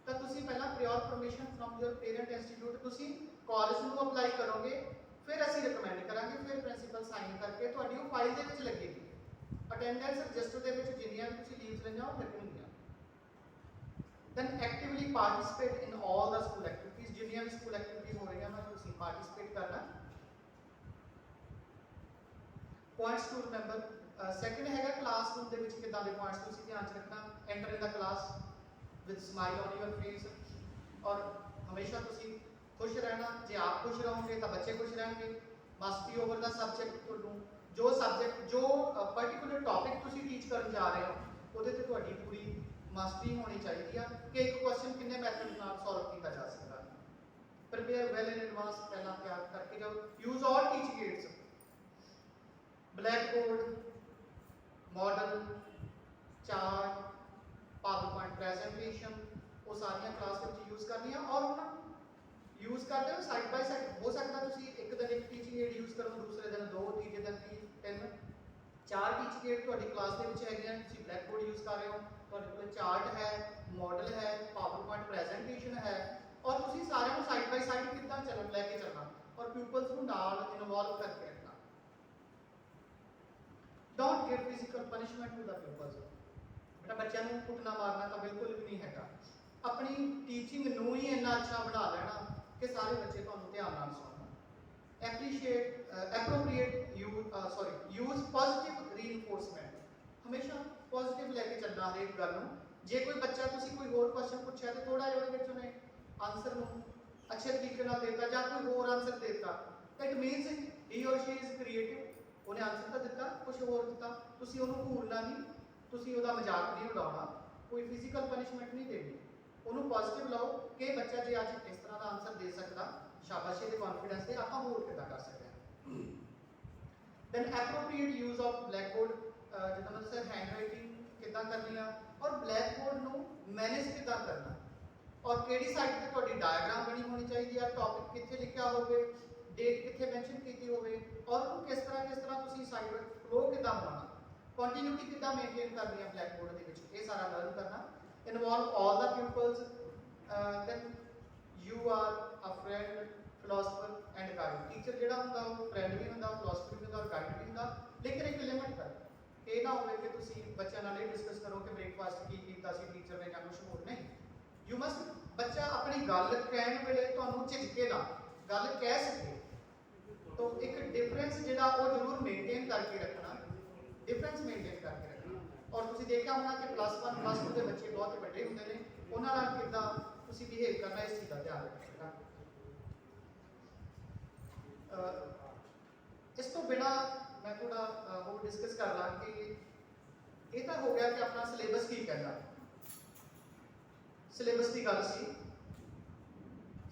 ਤਾਂ ਤੁਸੀਂ ਪਹਿਲਾਂ prior permission from your parent institute ਤੁਸੀਂ ਕਾਲਜ ਨੂੰ ਅਪਲਾਈ ਕਰੋਗੇ, ਫਿਰ ਅਸੀਂ ਰਿਕਮੈਂਡ ਕਰਾਂਗੇ, ਫਿਰ ਪ੍ਰਿੰਸੀਪਲ ਸਾਈਨ ਕਰਕੇ ਤੁਹਾਡੀ ਉਹ ਫਾਈਲ ਦੇ ਵਿੱਚ ਲੱਗੇਗੀ। ਅਟੈਂਡੈਂਸ ਰਜਿਸਟਰ ਦੇ ਵਿੱਚ ਜਿੰਨੀਆਂ ਵੀ ਤੁਸੀਂ ਲੀਵਸ ਲਈਆਂ ਉਹ ਲੱਗਣਗੀਆਂ। ਦੈਨ ਐਕਟਿਵਲੀ ਪਾਰਟਿਸਿਪੇਟ ਇਨ ਆਲ ਦਾ ਸਕੂਲ ਐਕਟੀਵਿਟੀਜ਼। ਜਿੰਨੀਆਂ ਵੀ ਸਕੂਲ ਐਕਟੀਵਿਟੀਜ਼ ਹੋ ਰਹੀਆਂ ਉਹਨਾਂ ਤੁਸੀਂ ਪਾਰਟਿਸਿਪੇਟ ਕਰਨਾ। Points to remember. ਸੈਕੰਡ ਹੈਗਾ ਕਲਾਸਰੂਮ ਦੇ ਵਿੱਚ ਕਿੱਦਾਂ ਦੇ ਪੁਆਇੰਟਸ ਤੁਸੀਂ ਧਿਆਨ 'ਚ ਰੱਖਣਾ। Enter in the class with smile on your face, ਔਰ ਹਮੇਸ਼ਾ ਤੁਸੀਂ ਖੁਸ਼ ਰਹਿਣਾ। ਜੇ ਆਪ ਖੁਸ਼ ਰਹੋਗੇ ਤਾਂ ਬੱਚੇ ਖੁਸ਼ ਰਹਿਣਗੇ। ਮਸਟ ਬੀ ਓਵਰ ਦਾ ਸਬਜੈਕਟ। ਤੁਹਾਨੂੰ ਜੋ ਸਬਜੈਕਟ, ਜੋ ਪਰਟੀਕੂਲਰ ਟੌਪਿਕ ਤੁਸੀਂ ਟੀਚ ਕਰਨ ਜਾ ਰਹੇ ਹੋ ਉਹਦੇ ਤੇ ਤੁਹਾਡੀ ਪੂਰੀ ਮਾਸਟਰੀ ਹੋਣੀ ਚਾਹੀਦੀ ਆ ਕਿ ਇੱਕ ਕੁਐਸਚਨ ਕਿੰਨੇ ਮੈਥਡ ਨਾਲ ਸੋਲਵ ਕੀਤਾ ਜਾ ਸਕਦਾ। ਪ੍ਰਿਪੇਅਰ ਵੈਲ ਇਨ ਐਡਵਾਂਸ, ਪਹਿਲਾਂ ਤਿਆਰ ਕਰਕੇ ਜਾਓ। Use all teaching aids, black board, model, chart, PowerPoint presentation, ਉਹ ਸਾਰੀਆਂ ਕਲਾਸ ਦੇ ਵਿੱਚ ਯੂਜ਼ ਕਰਨੀਆਂ। ਔਰ ਉਹਨਾਂ ਨੂੰ ਯੂਜ਼ ਕਰਦੇ ਹੋ ਸਾਈਡ ਬਾਈ ਸਾਈਡ। ਹੋ ਸਕਦਾ ਤੁਸੀਂ ਇੱਕ ਦਿਨ ਇੱਕ ਟੀਚਿੰਗ ਏਡ ਯੂਜ਼ ਕਰੋ, ਦੂਸਰੇ ਦਿਨ 2, ਤੀਜੇ ਦਿਨ 3, 4 ਟੀਚਿੰਗ ਏਡ ਤੁਹਾਡੀ ਕਲਾਸ ਦੇ ਵਿੱਚ ਹੈਗੀਆਂ। ਤੁਸੀਂ ਬਲੈਕ ਬੋਰਡ ਯੂਜ਼ ਕਰ ਰਹੇ ਹੋ, ਤੁਹਾਡੇ ਕੋਲ ਚਾਰਟ ਹੈ, ਮਾਡਲ ਹੈ, ਪਾਵਰਪੁਆਇੰਟ ਪ੍ਰੈਜੈਂਟੇਸ਼ਨ ਹੈ, ਔਰ ਤੁਸੀਂ ਸਾਰਿਆਂ ਨੂੰ ਸਾਈਡ ਬਾਈ ਸਾਈਡ ਕਿੱਦਾਂ ਲੈ ਕੇ ਚੱਲਣਾ, ਔਰ ਪਿਊਪਲਸ ਨੂੰ ਨਾਲ ਇਨਵੋਲਵ ਕਰਕੇ ਰੱਖਣਾ। Don't give physical punishment to the pupils. ਬੇਟਾ ਬੱਚਿਆਂ ਨੂੰ ਕੁੱਟਣਾ ਮਾਰਨਾ ਤਾਂ ਬਿਲਕੁਲ ਵੀ ਨਹੀਂ ਹੈਗਾ। ਆਪਣੀ ਟੀਚਿੰਗ ਨੂੰ ਹੀ ਇੰਨਾ ਅੱਛਾ ਬਣਾ ਲੈਣਾ ਕਿ ਸਾਰੇ ਬੱਚੇ ਤੁਹਾਨੂੰ ਧਿਆਨ ਨਾਲ ਸੁਣਨ। ਐਪਰੋਪਰੀਏਟ ਯੂਜ਼ ਪੋਜ਼ਿਟਿਵ ਰੀਇਨਫੋਰਸਮੈਂਟ, ਹਮੇਸ਼ਾ ਪੋਜ਼ਿਟਿਵ ਲੈ ਕੇ ਚੱਲਣਾ ਹਰੇਕ ਗੱਲ ਨੂੰ। ਜੇ ਕੋਈ ਬੱਚਾ ਤੁਸੀਂ ਕੋਈ ਹੋਰ ਕੁਐਸਚਨ ਪੁੱਛਿਆ ਤੇ ਥੋੜਾ ਜਿਹਾ ਉਹਦੇ ਵਿੱਚ ਉਹਨੇ ਆਨਸਰ ਨੂੰ ਅੱਛੇ ਤਰੀਕੇ ਨਾਲ ਦੇਤਾ ਜਾਂ ਕੋਈ ਹੋਰ ਆਨਸਰ ਦੇਤਾ, ਇਟ ਮੀਨਸ ਹੀ ਔਰ ਸ਼ੀ ਇਜ਼ ਕ੍ਰੀਏਟਿਵ। ਉਹਨੇ ਆਨਸਰ ਤਾਂ ਦਿੱਤਾ, ਕੁਝ ਹੋਰ ਦਿੱਤਾ, ਤੁਸੀਂ ਉਹਨੂੰ ਘੂਰਨਾ ਨਹੀਂ, ਤੁਸੀਂ ਉਹਦਾ ਮਜ਼ਾਕ ਨਹੀਂ ਉਡਾਉਣਾ, ਕੋਈ ਫਿਜ਼ੀਕਲ ਪਨਿਸ਼ਮੈਂਟ ਨਹੀਂ ਦੇਣੀ। ਉਹਨੂੰ ਪੋਜ਼ਿਟਿਵ ਲਾਓ ਕਿ ਬੱਚਾ ਜੇ ਅੱਜ ਇਸ ਤਰ੍ਹਾਂ ਦਾ ਆਨਸਰ ਦੇ ਸਕਦਾ, ਸ਼ਾਬਾਸ਼ੀ ਦੇ ਕੌਨਫੀਡੈਂਸ ਦੇ ਆਪਾਂ ਹੋਰ ਕਿੱਦਾਂ ਕਰ ਸਕਦੇ ਹਾਂ। Then appropriate use of blackboard, ਜਿੱਦਾਂ ਮੈਂ ਦੱਸਿਆ ਹੈਂਡ ਰਾਈਟਿੰਗ ਕਿੱਦਾਂ ਕਰਨੀ ਆ ਔਰ ਬਲੈਕ ਬੋਰਡ ਨੂੰ ਮੈਨੇਜ ਕਿੱਦਾਂ ਕਰਨਾ, ਔਰ ਕਿਹੜੀ ਸਾਈਡ ਤੇ ਤੁਹਾਡੀ ਡਾਇਗਰਾਮ ਬਣੀ ਹੋਣੀ ਚਾਹੀਦੀ ਆ, ਟੌਪਿਕ ਕਿੱਥੇ ਲਿਖਿਆ ਹੋਵੇ, ਡੇਟ ਕਿੱਥੇ ਮੈਂਸ਼ਨ ਕੀਤੀ ਹੋਵੇ, ਔਰ ਉਹਨੂੰ ਕਿਸ ਤਰ੍ਹਾਂ ਤੁਸੀਂ ਸਾਈਡ ਫਲੋ ਕਿੱਦਾਂ ਬਣਾਉਣਾ, ਕੰਟੀਨਿਊਟੀ ਕਿੱਦਾਂ ਮੇਨਟੇਨ ਕਰਨੀ ਆ ਬਲੈਕ ਬੋਰਡ ਦੇ ਵਿੱਚ, ਇਹ ਸਾਰਾ ਲਰਨ ਕਰਨਾ। Involve all the pupils, then you are a friend, philosopher and guide. Teacher ਜਿਹੜਾ ਹੁੰਦਾ ਉਹ ਫਰੈਂਡ ਵੀ ਹੁੰਦਾ, ਫਿਲੋਸਫਰ ਵੀ ਹੁੰਦਾ ਔਰ ਗਾਈਡ ਵੀ ਹੁੰਦਾ, ਲੇਕਿਨ ਇੱਕ ਲਿਮਿਟ ਤੱਕ। ਇਹ ਨਾ ਹੋਵੇ ਕਿ ਤੁਸੀਂ ਬੱਚਿਆਂ ਨਾਲ ਇਹ ਡਿਸਕਸ ਕਰੋ ਕਿ ਬ੍ਰੇਕਫਾਸਟ ਕੀ ਕੀਤਾ ਸੀ ਟੀਚਰ ਨੇ ਜਾਂ ਕੁਝ ਹੋਰ, ਨਹੀਂ। ਯੂ ਮਸਟ, ਬੱਚਾ ਆਪਣੀ ਗੱਲ ਕਹਿਣ ਵੇਲੇ ਤੁਹਾਨੂੰ ਝਿਜਕੇ ਨਾ, ਗੱਲ ਕਹਿ ਸਕੇ। तो एक डिफरेंस ਜਿਹੜਾ ਉਹ ਜ਼ਰੂਰ ਮੇਨਟੇਨ ਕਰਕੇ ਰੱਖਣਾ, ਡਿਫਰੈਂਸ ਮੇਨਟੇਨ ਕਰਕੇ ਰੱਖਣਾ। ਔਰ ਤੁਸੀਂ ਦੇਖਿਆ ਹੋਣਾ ਕਿ +1 +2 ਦੇ ਬੱਚੇ ਬਹੁਤ ਵੱਡੇ ਹੁੰਦੇ ਨੇ, ਉਹਨਾਂ ਨਾਲ ਕਿੱਦਾਂ ਤੁਸੀਂ ਬਿਹੇਵ ਕਰਨਾ, ਇਸ ਚੀਜ਼ ਦਾ ਧਿਆਨ ਰੱਖਣਾ। ਇਸ ਤੋਂ ਬਿਨਾ ਮੈਂ ਥੋੜਾ ਹੋਰ ਡਿਸਕਸ ਕਰ ਲਾਂ ਕਿ ਇਹ ਤਾਂ ਹੋ ਗਿਆ ਕਿ ਆਪਣਾ ਸਿਲੇਬਸ ਕੀ ਕਹਿੰਦਾ, ਸਿਲੇਬਸ ਦੀ ਗੱਲ ਸੀ।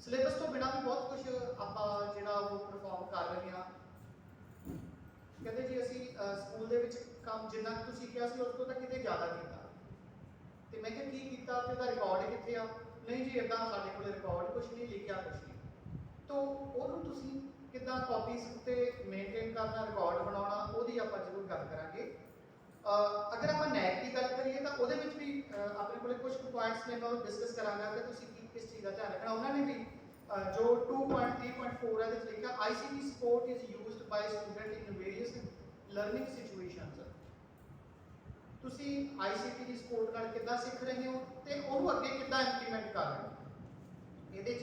ਸਿਲੇਬਸ ਤੋਂ ਬਿਨਾ ਵੀ ਬਹੁਤ ਕੁਝ ਆਪਾਂ ਜਿਹੜਾ ਉਹ ਪਰਫਾਰਮ ਕਰ ਰਹੇ ਹਾਂ। ਕਹਿੰਦੇ ਜੀ ਅਸੀਂ ਸਕੂਲ ਦੇ ਵਿੱਚ ਕੰਮ ਜਿੰਨਾ ਤੁਸੀਂ ਕਿਹਾ ਸੀ ਉਸ ਤੋਂ ਤਾਂ ਕਿਤੇ ਜ਼ਿਆਦਾ ਕੀਤਾ, ਤੇ ਮੈਂ ਕਿਹਾ ਕੀ ਕੀਤਾ ਤੇ ਉਹਦਾ ਰਿਕਾਰਡ ਕਿੱਥੇ ਆ? ਨਹੀਂ ਜੀ ਇਦਾਂ ਸਾਡੇ ਕੋਲ ਰਿਕਾਰਡ ਕੁਝ ਨਹੀਂ, ਲਿਖਿਆ ਕੁਝ ਨਹੀਂ। ਤਾਂ ਉਹਨੂੰ ਤੁਸੀਂ ਕਿੱਦਾਂ ਕਾਪੀਜ਼ ਉੱਤੇ ਮੇਨਟੇਨ ਕਰਨਾ, ਰਿਕਾਰਡ ਬਣਾਉਣਾ, ਉਹਦੀ ਆਪਾਂ ਜ਼ਰੂਰ ਗੱਲ ਕਰਾਂਗੇ। ਅਗਰ ਆਪਾਂ ਨੈਕ ਦੀ ਗੱਲ ਕਰੀਏ ਤਾਂ ਉਹਦੇ ਵਿੱਚ ਵੀ ਆਪਣੇ ਕੋਲ ਕੁਝ ਪੁਆਇੰਟਸ ਨੇ, ਮੈਂ ਉਹ ਡਿਸਕਸ ਕਰਾਂਗਾ ਕਿ ਤੁਸੀਂ ਕਿਸ ਚੀਜ਼ ਦਾ ਧਿਆਨ ਰੱਖਣਾ। ਉਹਨਾਂ ਨੇ ਵੀ ਜੋ 2.3.4 ਹੈ ਵਿੱਚ ਲਿਖਿਆ ICT support is used by student in various learning situations। ਤੁਸੀਂ ICT ਦੀ ਸਪੋਰਟ ਨਾਲ ਕਿੱਦਾਂ ਸਿੱਖ ਰਹੇ ਹੋ ਤੇ ਉਹਨੂੰ ਅੱਗੇ ਕਿੱਦਾਂ ਇੰਪਲੀਮੈਂਟ ਕਰ ਰਹੇ ਹੋ। ਇਹਦੇ 'ਚ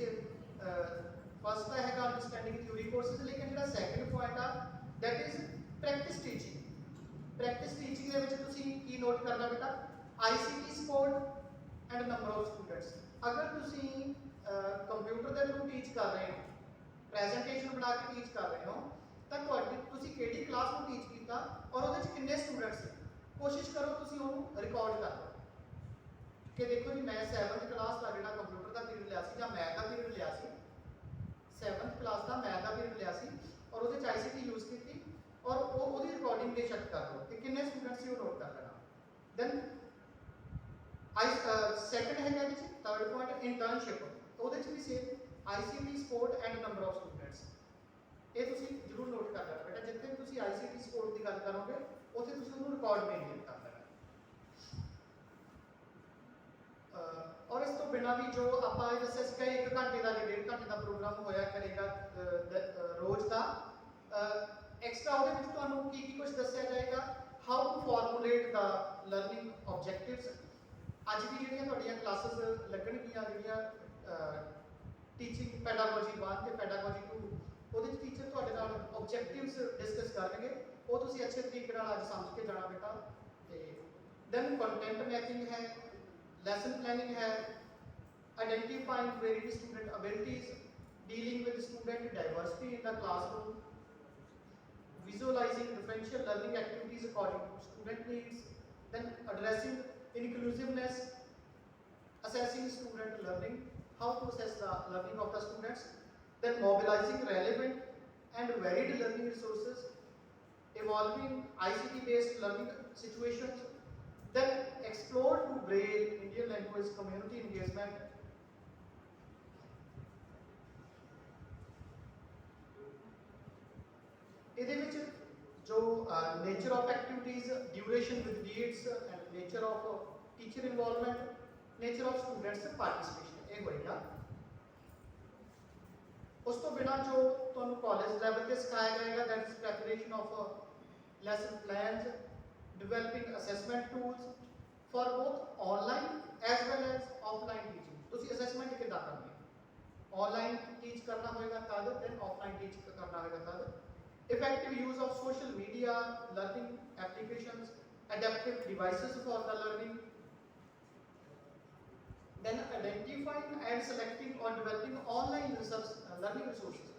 ਫਸਟ ਤਾਂ ਹੈਗਾ ਅੰਡਰਸਟੈਂਡਿੰਗ ਥਿਊਰੀ ਕੋਰਸਿਸ, ਲੇਕਿਨ ਜਿਹੜਾ ਸੈਕੰਡ ਪੁਆਇੰਟ ਆ that is practice teaching. Practice teaching ਦੇ ਵਿੱਚ ਤੁਸੀਂ ਕੀ ਨੋਟ ਕਰਨਾ ਬੇਟਾ, ICT support and number of students. ਅਗਰ ਤੁਸੀਂ ਕੰਪਿਊਟਰ ਦੇ ਥਰੂ ਟੀਚ ਕਰ ਰਹੇ ਹੋ, ਪ੍ਰੈਜੈਂਟੇਸ਼ਨ ਬਣਾ ਕੇ ਟੀਚ ਕਰ ਰਹੇ ਹੋ, ਤਾਂ ਤੁਸੀਂ ਕਿਹੜੀ ਕਲਾਸ ਨੂੰ ਟੀਚ ਕੀਤਾ ਔਰ ਉਹਦੇ 'ਚ ਕਿੰਨੇ ਸਟੂਡੈਂਟਸ ਸੀ, ਕੋਸ਼ਿਸ਼ ਕਰੋ ਤੁਸੀਂ ਉਹਨੂੰ ਰਿਕਾਰਡ ਕਰ ਲਓ ਕਿ ਦੇਖੋ ਜੀ ਮੈਂ 7th ਕਲਾਸ ਦਾ ਜਿਹੜਾ ਕੰਪਿਊਟਰ ਦਾ ਪੀਰੀਅਡ ਲਿਆ ਸੀ ਜਾਂ ਮੈਥ ਦਾ ਪੀਰੀਅਡ ਲਿਆ ਸੀ, 7th ਕਲਾਸ ਦਾ ਮੈਥ ਦਾ ਪੀਰੀਅਡ ਲਿਆ ਸੀ ਔਰ ਉਹਦੇ 'ਚ ICT ਯੂਜ਼ ਕੀਤੀ, ਔਰ ਉਹਦੀ ਰਿਕਾਰਡਿੰਗ ਬੇਸ਼ੱਕ ਕਰ ਲਓ ਕਿ ਕਿੰਨੇ ਸਟੂਡੈਂਟਸ ਸੀ ਉਹ ਨੋਟ ਕਰ ਲੈਣਾ। ਦੈਨ ਸੈਕੰਡ ਹੈਗਾ ਇਹਦੇ 'ਚ ਥਰਡ ਪੁਆਇੰਟ ਇੰਟਰਨਸ਼ਿਪ, ਉਹਦੇ 'ਚ ਵੀ same ICT support and number of students. ਇਹ ਤੁਸੀਂ ਜ਼ਰੂਰ ਨੋਟ ਕਰ ਲੈਣਾ ਬੇਟਾ, ਜਿੱਥੇ ਵੀ ਤੁਸੀਂ ICT support ਦੀ ਗੱਲ ਕਰੋਗੇ ਉੱਥੇ ਤੁਸੀਂ ਉਹਨੂੰ ਰਿਕਾਰਡ ਮੇਨਟੇਨ ਕਰ ਲੈਣਾ। ਔਰ ਇਸ ਤੋਂ ਬਿਨਾਂ ਵੀ ਜੋ ਆਪਾਂ ਇਹ ਦੱਸਿਆ ਸੀ ਕਿ 1 ਘੰਟੇ ਦਾ ਜਾਂ 1.5 ਘੰਟੇ ਦਾ ਪ੍ਰੋਗਰਾਮ ਹੋਇਆ ਕਰੇਗਾ ਰੋਜ਼ ਦਾ। ਐਕਸਟਰਾ ਉਹਦੇ ਵਿੱਚ ਤੁਹਾਨੂੰ ਕੀ ਕੁਝ ਦੱਸਿਆ ਜਾਏਗਾ, how to formulate the learning objectives. ਅੱਜ ਵੀ ਜਿਹੜੀਆਂ ਤੁਹਾਡੀਆਂ ਕਲਾਸਿਸ ਲੱਗਣਗੀਆਂ, ਜਿਹੜੀਆਂ ਟੀਚਿੰਗ ਪੈਡਾਗੋਜੀ 1 ਤੇ ਪੈਡਾਗੋਜੀ 2, ਉਹਦੇ ਵਿੱਚ ਟੀਚਰ ਤੁਹਾਡੇ ਨਾਲ ਆਬਜੈਕਟਿਵਸ ਡਿਸਕਸ ਕਰਨਗੇ, ਉਹ ਤੁਸੀਂ ਅੱਛੇ ਤਰੀਕੇ ਨਾਲ ਅੱਜ ਸਮਝ ਕੇ ਜਾਣਾ ਬੇਟਾ। ਤੇ ਦੈਨ ਕੰਟੈਂਟ ਮੈਚਿੰਗ ਹੈ, ਲੈਸਨ ਪਲੈਨਿੰਗ ਹੈ, identifying varied student abilities, dealing with student diversity in the classroom, visualizing differential learning activities according to student needs, then addressing inclusiveness, assessing student learning, how to assess the learning of the students, then mobilizing relevant and varied learning resources, evolving ICT based learning situations, then explore to Braille, Indian language community engagement, ਇਹਦੇ ਵਿੱਚ ਜੋ nature of activities, duration with needs and nature of teacher involvement, nature of students participation, ਇਹ ਹੋਏਗਾ। ਉਸ ਤੋਂ ਬਿਨਾਂ ਜੋ ਤੁਹਾਨੂੰ ਕਾਲਜ ਲੈਵਲ ਤੇ ਸਿਖਾਇਆ ਜਾਏਗਾ that is preparation of lesson plans, developing assessment tools for both online as well as offline teaching. Start करनी है, ऑनलाइन टीच करना होगा तद, देन ऑफलाइन टीच करना होगा तद। Effective use of social media, learning applications, adaptive devices for the learning, then identifying and selecting or developing online research learning resources,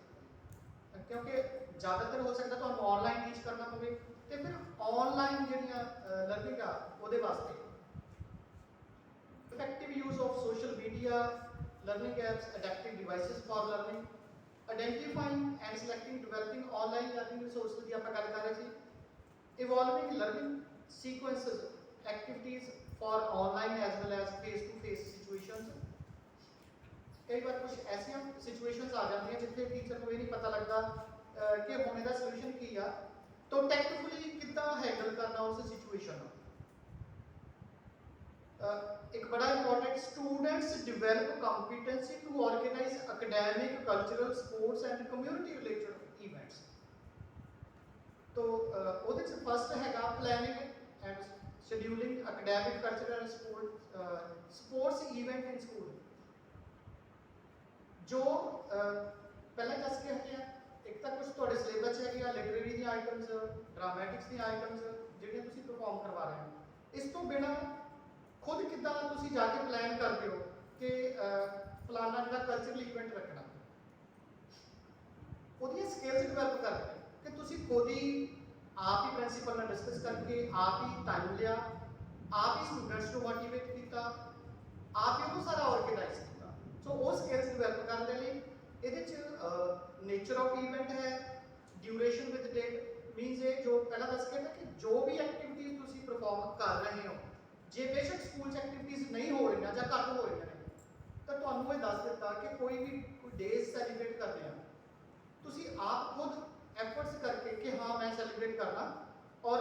क्योंकि ज़्यादातर हो सकता तो ऑनलाइन टीच करना पवे तो फिर ऑनलाइन ਜਿਹੜੀਆਂ ਲਰਨਿੰਗ ਆ ਉਹਦੇ ਵਾਸਤੇ effective use of social media, learning apps, adaptive devices for learning, identifying and selecting developing online learning resources ਦੀ ਆਪਾਂ ਗੱਲ ਕਰ ਰਹੇ ਸੀ, evolving learning sequences, activities for online as well as face to face situations। कई बार कुछ ऐसी situations आ जाती हैं जिथे टीचर को ये नहीं पता लगता कि होने का सोल्यूशन की आ, तो टेक्निकली कितना हैंडल करना उस सिचुएशन को। एक बड़ा important, students develop competency to organise academic, cultural, sports and community related events. तो ਉਹਦੇ ਚ ਫਸਟ ਹੈਗਾ planning and scheduling academic, cultural and sports event in school. ਜੋ ਪਹਿਲਾਂ ਦੱਸ ਕੇ ਹਟੇ ਆ, ਇੱਕ ਤਾਂ ਕੁਝ ਤੁਹਾਡੇ ਸਿਲੇਬਸ ਹੈਗੇ ਆ, ਲਿਟਰੇਰੀ ਦੀਆਂ ਆਈਟਮਸ, ਡਰਾਮੈਟਿਕਸ ਦੀਆਂ ਆਈਟਮਸ ਜਿਹੜੀਆਂ ਤੁਸੀਂ ਪਰਫਾਰਮ ਕਰਵਾ ਰਹੇ ਹੋ। ਇਸ ਤੋਂ ਬਿਨਾਂ ਖੁਦ ਕਿੱਦਾਂ ਤੁਸੀਂ ਜਾ ਕੇ ਪਲਾਨ ਕਰਦੇ ਹੋ ਕਿ ਫਲਾਣਾ ਜਿਹੜਾ ਕਲਚਰਲ ਇਵੈਂਟ ਰੱਖਣਾ, ਉਹਦੀਆਂ ਸਕਿੱਲਸ ਡਿਵੈਲਪ ਕਰਦੇ ਕਿ ਤੁਸੀਂ ਖੁਦ ਹੀ ਆਪ ਹੀ ਪ੍ਰਿੰਸੀਪਲ ਨਾਲ ਡਿਸਕਸ ਕਰਕੇ ਆਪ ਹੀ ਟਾਈਮ ਲਿਆ, ਆਪ ਹੀ ਸਟੂਡੈਂਟਸ ਨੂੰ ਮੋਟੀਵੇਟ ਕੀਤਾ, ਆਪ ਹੀ ਉਹ ਸਾਰਾ ਆਰਗੇਨਾਈਜ਼ ਕੀਤਾ। ਸੋ ਉਹ ਸਕਿੱਲਸ ਡਿਵੈਲਪ ਕਰਨ ਦੇ ਲਈ ਇਹਦੇ ਚ ਨੇਚਰ ਆਫ ਇਵੈਂਟ ਹੈ, ਡਿਊਰੇਸ਼ਨ ਵਿਦ ਡੇਟ, ਮੀਨਸ ਇਹ ਜੋ ਪਹਿਲਾਂ ਦੱਸ ਕੇ ਨਾ ਕਿ ਜੋ ਵੀ ਐਕਟੀਵਿਟੀਜ਼ ਤੁਸੀਂ ਪਰਫਾਰਮ ਕਰ ਰਹੇ ਹੋ, ਜੇ ਬੇਸ਼ੱਕ ਸਕੂਲ 'ਚ ਐਕਟੀਵਿਟੀਜ਼ ਨਹੀਂ ਹੋ ਰਹੀਆਂ ਜਾਂ ਘੱਟ ਹੋ ਰਹੀਆਂ ਨੇ, ਤਾਂ ਤੁਹਾਨੂੰ ਇਹ ਦੱਸ ਦਿੱਤਾ ਕਿ ਕੋਈ ਵੀ ਕੋਈ ਡੇਜ਼ ਸੈਲੀਬ੍ਰੇਟ ਕਰਦੇ ਆ, ਤੁਸੀਂ ਆਪ ਖੁਦ ਐਫਰਟਸ ਕਰਕੇ ਕਿ ਹਾਂ ਮੈਂ ਸੈਲੀਬ੍ਰੇਟ ਕਰਨਾ, ਔਰ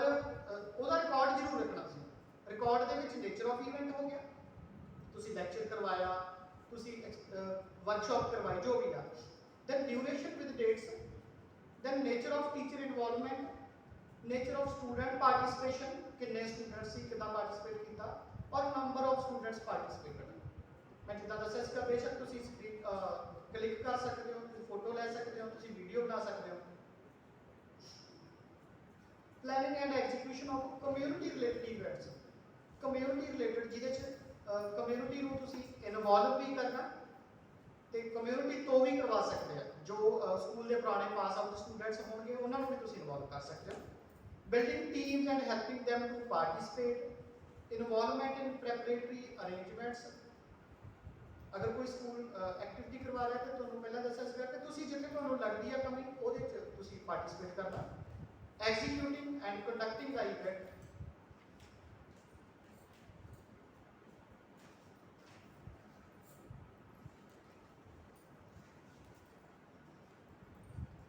ਉਹਦਾ ਰਿਕਾਰਡ ਜ਼ਰੂਰ ਰੱਖਣਾ ਸੀ। ਰਿਕਾਰਡ ਦੇ ਵਿੱਚ ਨੇਚਰ ਆਫ ਇਵੈਂਟ ਹੋ ਗਿਆ, ਤੁਸੀਂ ਲੈਕਚਰ ਕਰਵਾਇਆ, ਤੁਸੀਂ ਵਰਕਸ਼ਾਪ ਕਰਵਾਈ, ਜੋ ਵੀ ਆ। Then duration with dates, then nature of teacher involvement, nature of student participation, ਕਿੰਨੇ ਸਟੂਡੈਂਟ ਸੀ, ਕਿੱਦਾਂ ਪਾਰਟਿਸਿਪੇਟ ਕੀਤਾ, ਔਰ ਨੰਬਰ ਆਫ ਸਟੂਡੈਂਟਸ ਪਾਰਟਿਸਿਪੇਟਡ। ਮੈਂ ਜਿੱਦਾਂ ਦੱਸਿਆ ਸੀਗਾ, ਬੇਸ਼ੱਕ ਤੁਸੀਂ ਕਲਿੱਕ ਕਰ ਸਕਦੇ ਹੋ, ਤੁਸੀਂ ਫੋਟੋ ਲੈ ਸਕਦੇ ਹੋ, ਤੁਸੀਂ ਵੀਡੀਓ ਬਣਾ ਸਕਦੇ ਹੋ। Planning and execution of community related events, community related ਜਿਹਦੇ ਚ ਕਮਿਊਨਿਟੀ ਨੂੰ ਤੁਸੀਂ ਇਨਵੋਲਵ ਵੀ ਕਰਨਾ ਤੇ ਕਮਿਊਨਿਟੀ ਤੋਂ ਵੀ ਕਰਵਾ ਸਕਦੇ ਆ। ਜੋ ਸਕੂਲ ਦੇ ਪੁਰਾਣੇ ਪਾਸ ਆਊਟ ਸਟੂਡੈਂਟਸ ਹੋਣਗੇ ਉਹਨਾਂ ਨੂੰ ਵੀ ਤੁਸੀਂ ਇਨਵੋਲਵ ਕਰ ਸਕਦੇ ਹੋ। Building teams and helping them to participate, involvement in preparatory arrangements. ਅਗਰ ਕੋਈ ਸਕੂਲ ਐਕਟੀਵਿਟੀ ਕਰਵਾ ਰਿਹਾ ਤਾਂ ਤੁਹਾਨੂੰ ਪਹਿਲਾਂ ਦੱਸਿਆ ਸੀਗਾ ਕਿ ਤੁਸੀਂ ਜਿੱਥੇ ਤੁਹਾਨੂੰ ਲੱਗਦੀ ਹੈ ਕਮੀ ਉਹਦੇ ਚ ਤੁਸੀਂ ਪਾਰਟਿਸਿਪੇਟ ਕਰਨਾ। Executing and conducting the event,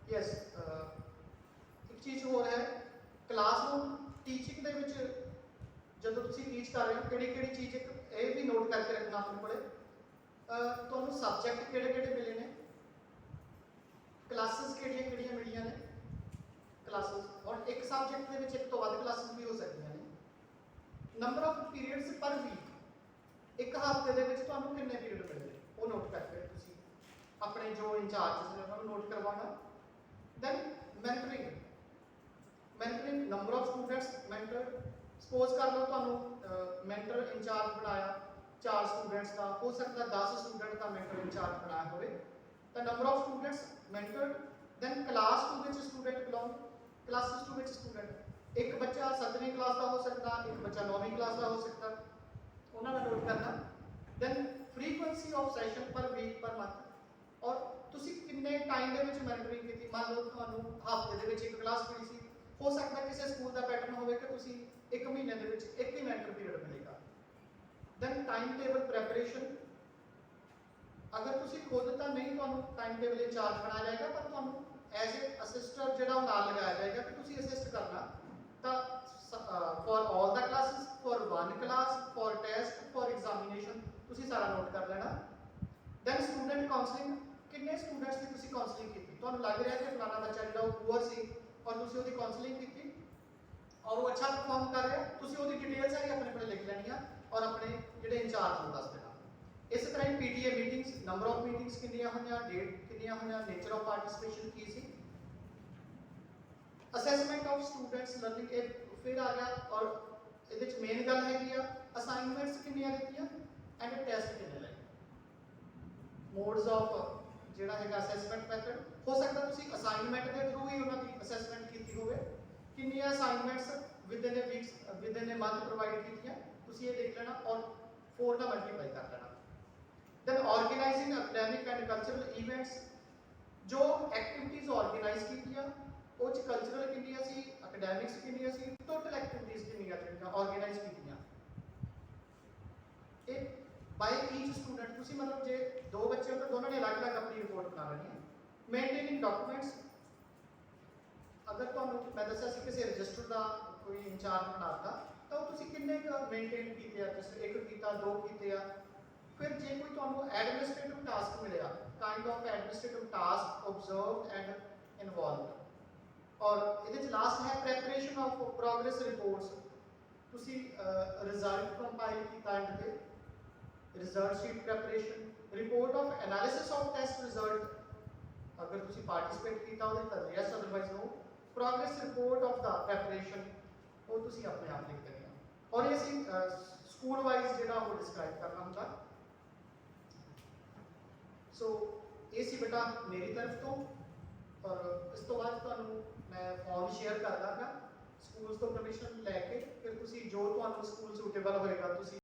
yes, ਇੱਕ ਚੀਜ਼ ਹੋਰ ਹੈ, ਕਲਾਸਰੂਮ ਟੀਚਿੰਗ ਦੇ ਵਿੱਚ ਜਦੋਂ ਤੁਸੀਂ ਟੀਚ ਕਰ ਰਹੇ ਹੋ ਕਿਹੜੀ ਚੀਜ਼ ਇਹ ਵੀ ਨੋਟ ਕਰਕੇ ਰੱਖਣਾ ਆਪਣੇ ਕੋਲੇ, ਤੁਹਾਨੂੰ ਸਬਜੈਕਟ ਕਿਹੜੇ ਮਿਲੇ ਨੇ, ਕਲਾਸਿਸ ਕਿਹੜੀਆਂ ਮਿਲੀਆਂ ਨੇ ਕਲਾਸਿਸ, ਔਰ ਇੱਕ ਸਬਜੈਕਟ ਦੇ ਵਿੱਚ ਇੱਕ ਤੋਂ ਵੱਧ ਕਲਾਸਿਸ ਵੀ ਹੋ ਸਕਦੀਆਂ ਨੇ। Number of periods per week, ਇੱਕ ਹਫ਼ਤੇ ਦੇ ਵਿੱਚ ਤੁਹਾਨੂੰ ਕਿੰਨੇ ਪੀਰੀਅਡ ਮਿਲਦੇ ਉਹ ਨੋਟ ਕਰਕੇ ਤੁਸੀਂ ਆਪਣੇ ਜੋ ਇੰਚਾਰਜਸ ਨੇ ਉਹਨਾਂ ਨੂੰ ਨੋਟ ਕਰਵਾਉਣਾ। Then mentoring number of students mentor, suppose ਕਰ ਲਓ ਤੁਹਾਨੂੰ ਮੈਂਟਰ ਇੰਚਾਰਜ ਬਣਾਇਆ 4 ਸਟੂਡੈਂਟਸ ਦਾ, ਹੋ ਸਕਦਾ 10 ਸਟੂਡੈਂਟ ਦਾ ਮੈਂਟਰ ਇੰਚਾਰਜ ਬਣਾਇਆ ਹੋਵੇ, ਤਾਂ number of students mentored. Then class to which student belong, classes to which student, ਇੱਕ ਬੱਚਾ 7ਵੀਂ ਕਲਾਸ ਦਾ ਹੋ ਸਕਦਾ, ਇੱਕ ਬੱਚਾ 9ਵੀਂ ਕਲਾਸ ਦਾ ਹੋ ਸਕਦਾ, ਉਹਨਾਂ ਦਾ ਨੋਟ ਕਰਨਾ। Then frequency of session per week per month, ਔਰ ਤੁਸੀਂ ਕਿੰਨੇ ਟਾਈਮ ਦੇ ਵਿੱਚ ਮੈਂਟਰਿੰਗ ਕੀਤੀ। ਮੰਨ ਲਓ ਤੁਹਾਨੂੰ ਹਫ਼ਤੇ ਦੇ ਵਿੱਚ ਇੱਕ ਕਲਾਸ ਮਿਲੀ ਸੀ, ਹੋ ਸਕਦਾ ਕਿਸੇ ਸਕੂਲ ਦਾ ਪੈਟਰਨ ਹੋਵੇ ਕਿ ਤੁਸੀਂ ਇੱਕ ਮਹੀਨੇ ਦੇ ਵਿੱਚ ਇੱਕ ਹੀ ਮੈਂਟਰ ਪੀਰੀਅਡ ਮਿਲੇਗਾ। ਦੈਨ ਟਾਈਮ ਟੇਬਲ ਪ੍ਰੈਪਰੇਸ਼ਨ, ਅਗਰ ਤੁਸੀਂ ਖੁਦ ਤਾਂ ਨਹੀਂ ਤੁਹਾਨੂੰ ਟਾਈਮ ਟੇਬਲ ਇੰਚਾਰਜ ਬਣਾਇਆ ਜਾਏਗਾ, ਪਰ ਤੁਹਾਨੂੰ ਐਜ਼ ਏ ਅਸਿਸਟੈਂਟ ਜਿਹੜਾ ਉਹ ਨਾਲ ਲਗਾਇਆ ਜਾਏਗਾ ਕਿ ਤੁਸੀਂ ਅਸਿਸਟ ਕਰਨਾ, ਤਾਂ for all the classes, for one class, for test, for examination, ਤੁਸੀਂ ਸਾਰਾ ਨੋਟ ਕਰ ਲੈਣਾ। ਦੈਨ ਸਟੂਡੈਂਟ ਕਾਉਂਸਲਿੰਗ, ਕਿੰਨੇ ਸਟੂਡੈਂਟਸ ਦੀ ਤੁਸੀਂ ਕਾਉਂਸਲਿੰਗ ਕੀਤੀ, ਤੁਹਾਨੂੰ ਲੱਗ ਰਿਹਾ ਕਿ ਫਲਾਣਾ ਬੱਚਾ ਜਿਹੜਾ ਉਹ ਪੂਅਰ ਸੀ ਔਰ ਤੁਸੀਂ ਉਹਦੀ ਕਾਉਂਸਲਿੰਗ ਕੀਤੀ ਔਰ ਉਹ ਅੱਛਾ ਪਰਫਾਰਮ ਕਰ ਰਿਹਾ, ਤੁਸੀਂ ਉਹਦੀ ਡਿਟੇਲਸ ਸਾਰੀ ਆਪਣੇ ਕੋਲ ਲਿਖ ਲੈਣੀਆਂ ਔਰ ਆਪਣੇ ਜਿਹੜੇ ਇੰਚਾਰਜ ਨੂੰ ਦੱਸ ਦੇਣਾ। ਇਸੇ ਤਰ੍ਹਾਂ ਹੀ PTA meetings, number of meetings ਕਿੰਨੀਆਂ ਹੋਈਆਂ, ਡੇਟ ਕਿੰਨੀਆਂ ਹੋਈਆਂ, ਨੇਚਰ ਆਫ ਪਾਰਟਿਸਿਪੇਸ਼ਨ ਕੀ ਸੀ। ਅਸੈਸਮੈਂਟ ਆਫ ਸਟੂਡੈਂਟਸ ਲਰਨਿੰਗ ਇਹ ਫਿਰ ਆ ਗਿਆ, ਔਰ ਇਹਦੇ ਚ ਮੇਨ ਗੱਲ ਹੈਗੀ ਆ ਅਸਾਈਨਮੈਂਟਸ ਕਿੰਨੀਆਂ ਦਿੱਤੀਆਂ ਐਂਡ ਟੈਸਟ ਕਿੰਨੇ ਲਏ। ਮੋਡਸ ਆਫ ਜਿਹੜਾ ਹੈਗਾ ਅਸੈਸਮੈਂਟ ਮੈਥਡ, ਹੋ ਸਕਦਾ ਤੁਸੀਂ ਅਸਾਈਨਮੈਂਟ ਦੇ ਥਰੂ ਹੀ ਉਹਨਾਂ ਦੀ ਅਸੈਸਮੈਂਟ ਕੀਤੀ ਹੋਵੇ। ਕਿੰਨੀਆਂ assignments within a weeks within a month provide ਕੀਤੀਆਂ, ਤੁਸੀਂ ਇਹ ਦੇਖ ਲੈਣਾ ਔਰ 4 ਨਾਲ ਮਲਟੀਪਲਾਈ ਕਰ ਲੈਣਾ। Then organising academic and cultural events, ਜੋ ਐਕਟੀਵਿਟੀਜ਼ ਆਰਗੇਨਾਈਜ਼ ਕੀਤੀਆਂ ਉਹ ਚ ਕਲਚਰਲ ਕਿੰਨੀਆਂ ਸੀ, ਐਕੈਡੈਮਿਕਸ ਕਿੰਨੀਆਂ ਸੀ, ਟੋਟਲ ਐਕਟੀਵਿਟੀਜ਼ ਕਿੰਨੀਆਂ ਜਿਹੜੀਆਂ ਆਰਗੇਨਾਈਜ਼ ਕੀਤੀਆਂ। ਇਹ ਬਾਈ ਈਚ ਸਟੂਡੈਂਟ, ਤੁਸੀਂ ਮਤਲਬ ਜੇ 2 ਬੱਚੇ ਹੋ ਤਾਂ ਦੋਨਾਂ ਨੇ ਅਲੱਗ-ਅਲੱਗ ਆਪਣੀ ਰਿਪੋਰਟ ਬਣਾ ਲੈਣੀ ਹੈ। ਮੇਨਟੇਨਿੰਗ ਡਾਕੂਮੈਂਟਸ, ਅਗਰ ਤੁਹਾਨੂੰ ਮੈਂ ਦੱਸਿਆ ਸੀ ਕਿਸੇ ਰਜਿਸਟਰ ਦਾ ਕੋਈ ਇੰਚਾਰਜ ਬਣਾਤਾ ਤਾਂ ਉਹ ਤੁਸੀਂ ਕਿੰਨੇ ਮੇਨਟੇਨ ਕੀਤੇ ਆ, ਜਿਸ 1 ਕੀਤਾ 2 ਕੀਤੇ ਆ। ਫਿਰ ਜੇ ਕੋਈ ਤੁਹਾਨੂੰ ਐਡਮਿਨਿਸਟ੍ਰੇਟਿਵ ਟਾਸਕ ਮਿਲਿਆ, kind of administrative task observed and involved. ਔਰ ਇਹਦੇ ਚ ਲਾਸਟ ਹੈ ਪ੍ਰੈਪਰੇਸ਼ਨ ਆਫ ਪ੍ਰੋਗਰੈਸ ਰਿਪੋਰਟਸ, ਤੁਸੀਂ ਰਿਜ਼ਲਟ ਕੰਪਾਈਲ ਕੀਤਾ ਐਂਡ ਤੇ result sheet preparation, report of analysis of test result, ਅਗਰ ਤੁਸੀਂ ਪਾਰਟਿਸਿਪੇਟ ਕੀਤਾ ਉਹਦੇ ਤਾਂ yes otherwise no. Progress report of the preparation ਉਹ ਤੁਸੀਂ ਆਪਣੇ ਆਪ ਲਿਖ ਦੇਣੀ ਆ, ਔਰ ਇਹ ਅਸੀਂ ਸਕੂਲ ਵਾਈਜ਼ ਜਿਹੜਾ ਉਹ ਡਿਸਕ੍ਰਾਈਬ ਕਰਨਾ ਹੁੰਦਾ। ਸੋ ਇਹ ਸੀ ਬੇਟਾ ਮੇਰੀ ਤਰਫ ਤੋਂ, ਔਰ ਇਸ ਤੋਂ ਬਾਅਦ ਤੁਹਾਨੂੰ ਮੈਂ ਫਾਰਮ ਸ਼ੇਅਰ ਕਰ ਦਾਂਗਾ ਸਕੂਲਸ ਤੋਂ ਪਰਮਿਸ਼ਨ ਲੈ ਕੇ, ਫਿਰ ਤੁਸੀਂ ਜੋ ਤੁਹਾਨੂੰ ਸਕੂਲ ਸੂਟੇਬਲ ਹੋਏਗਾ ਤੁਸੀਂ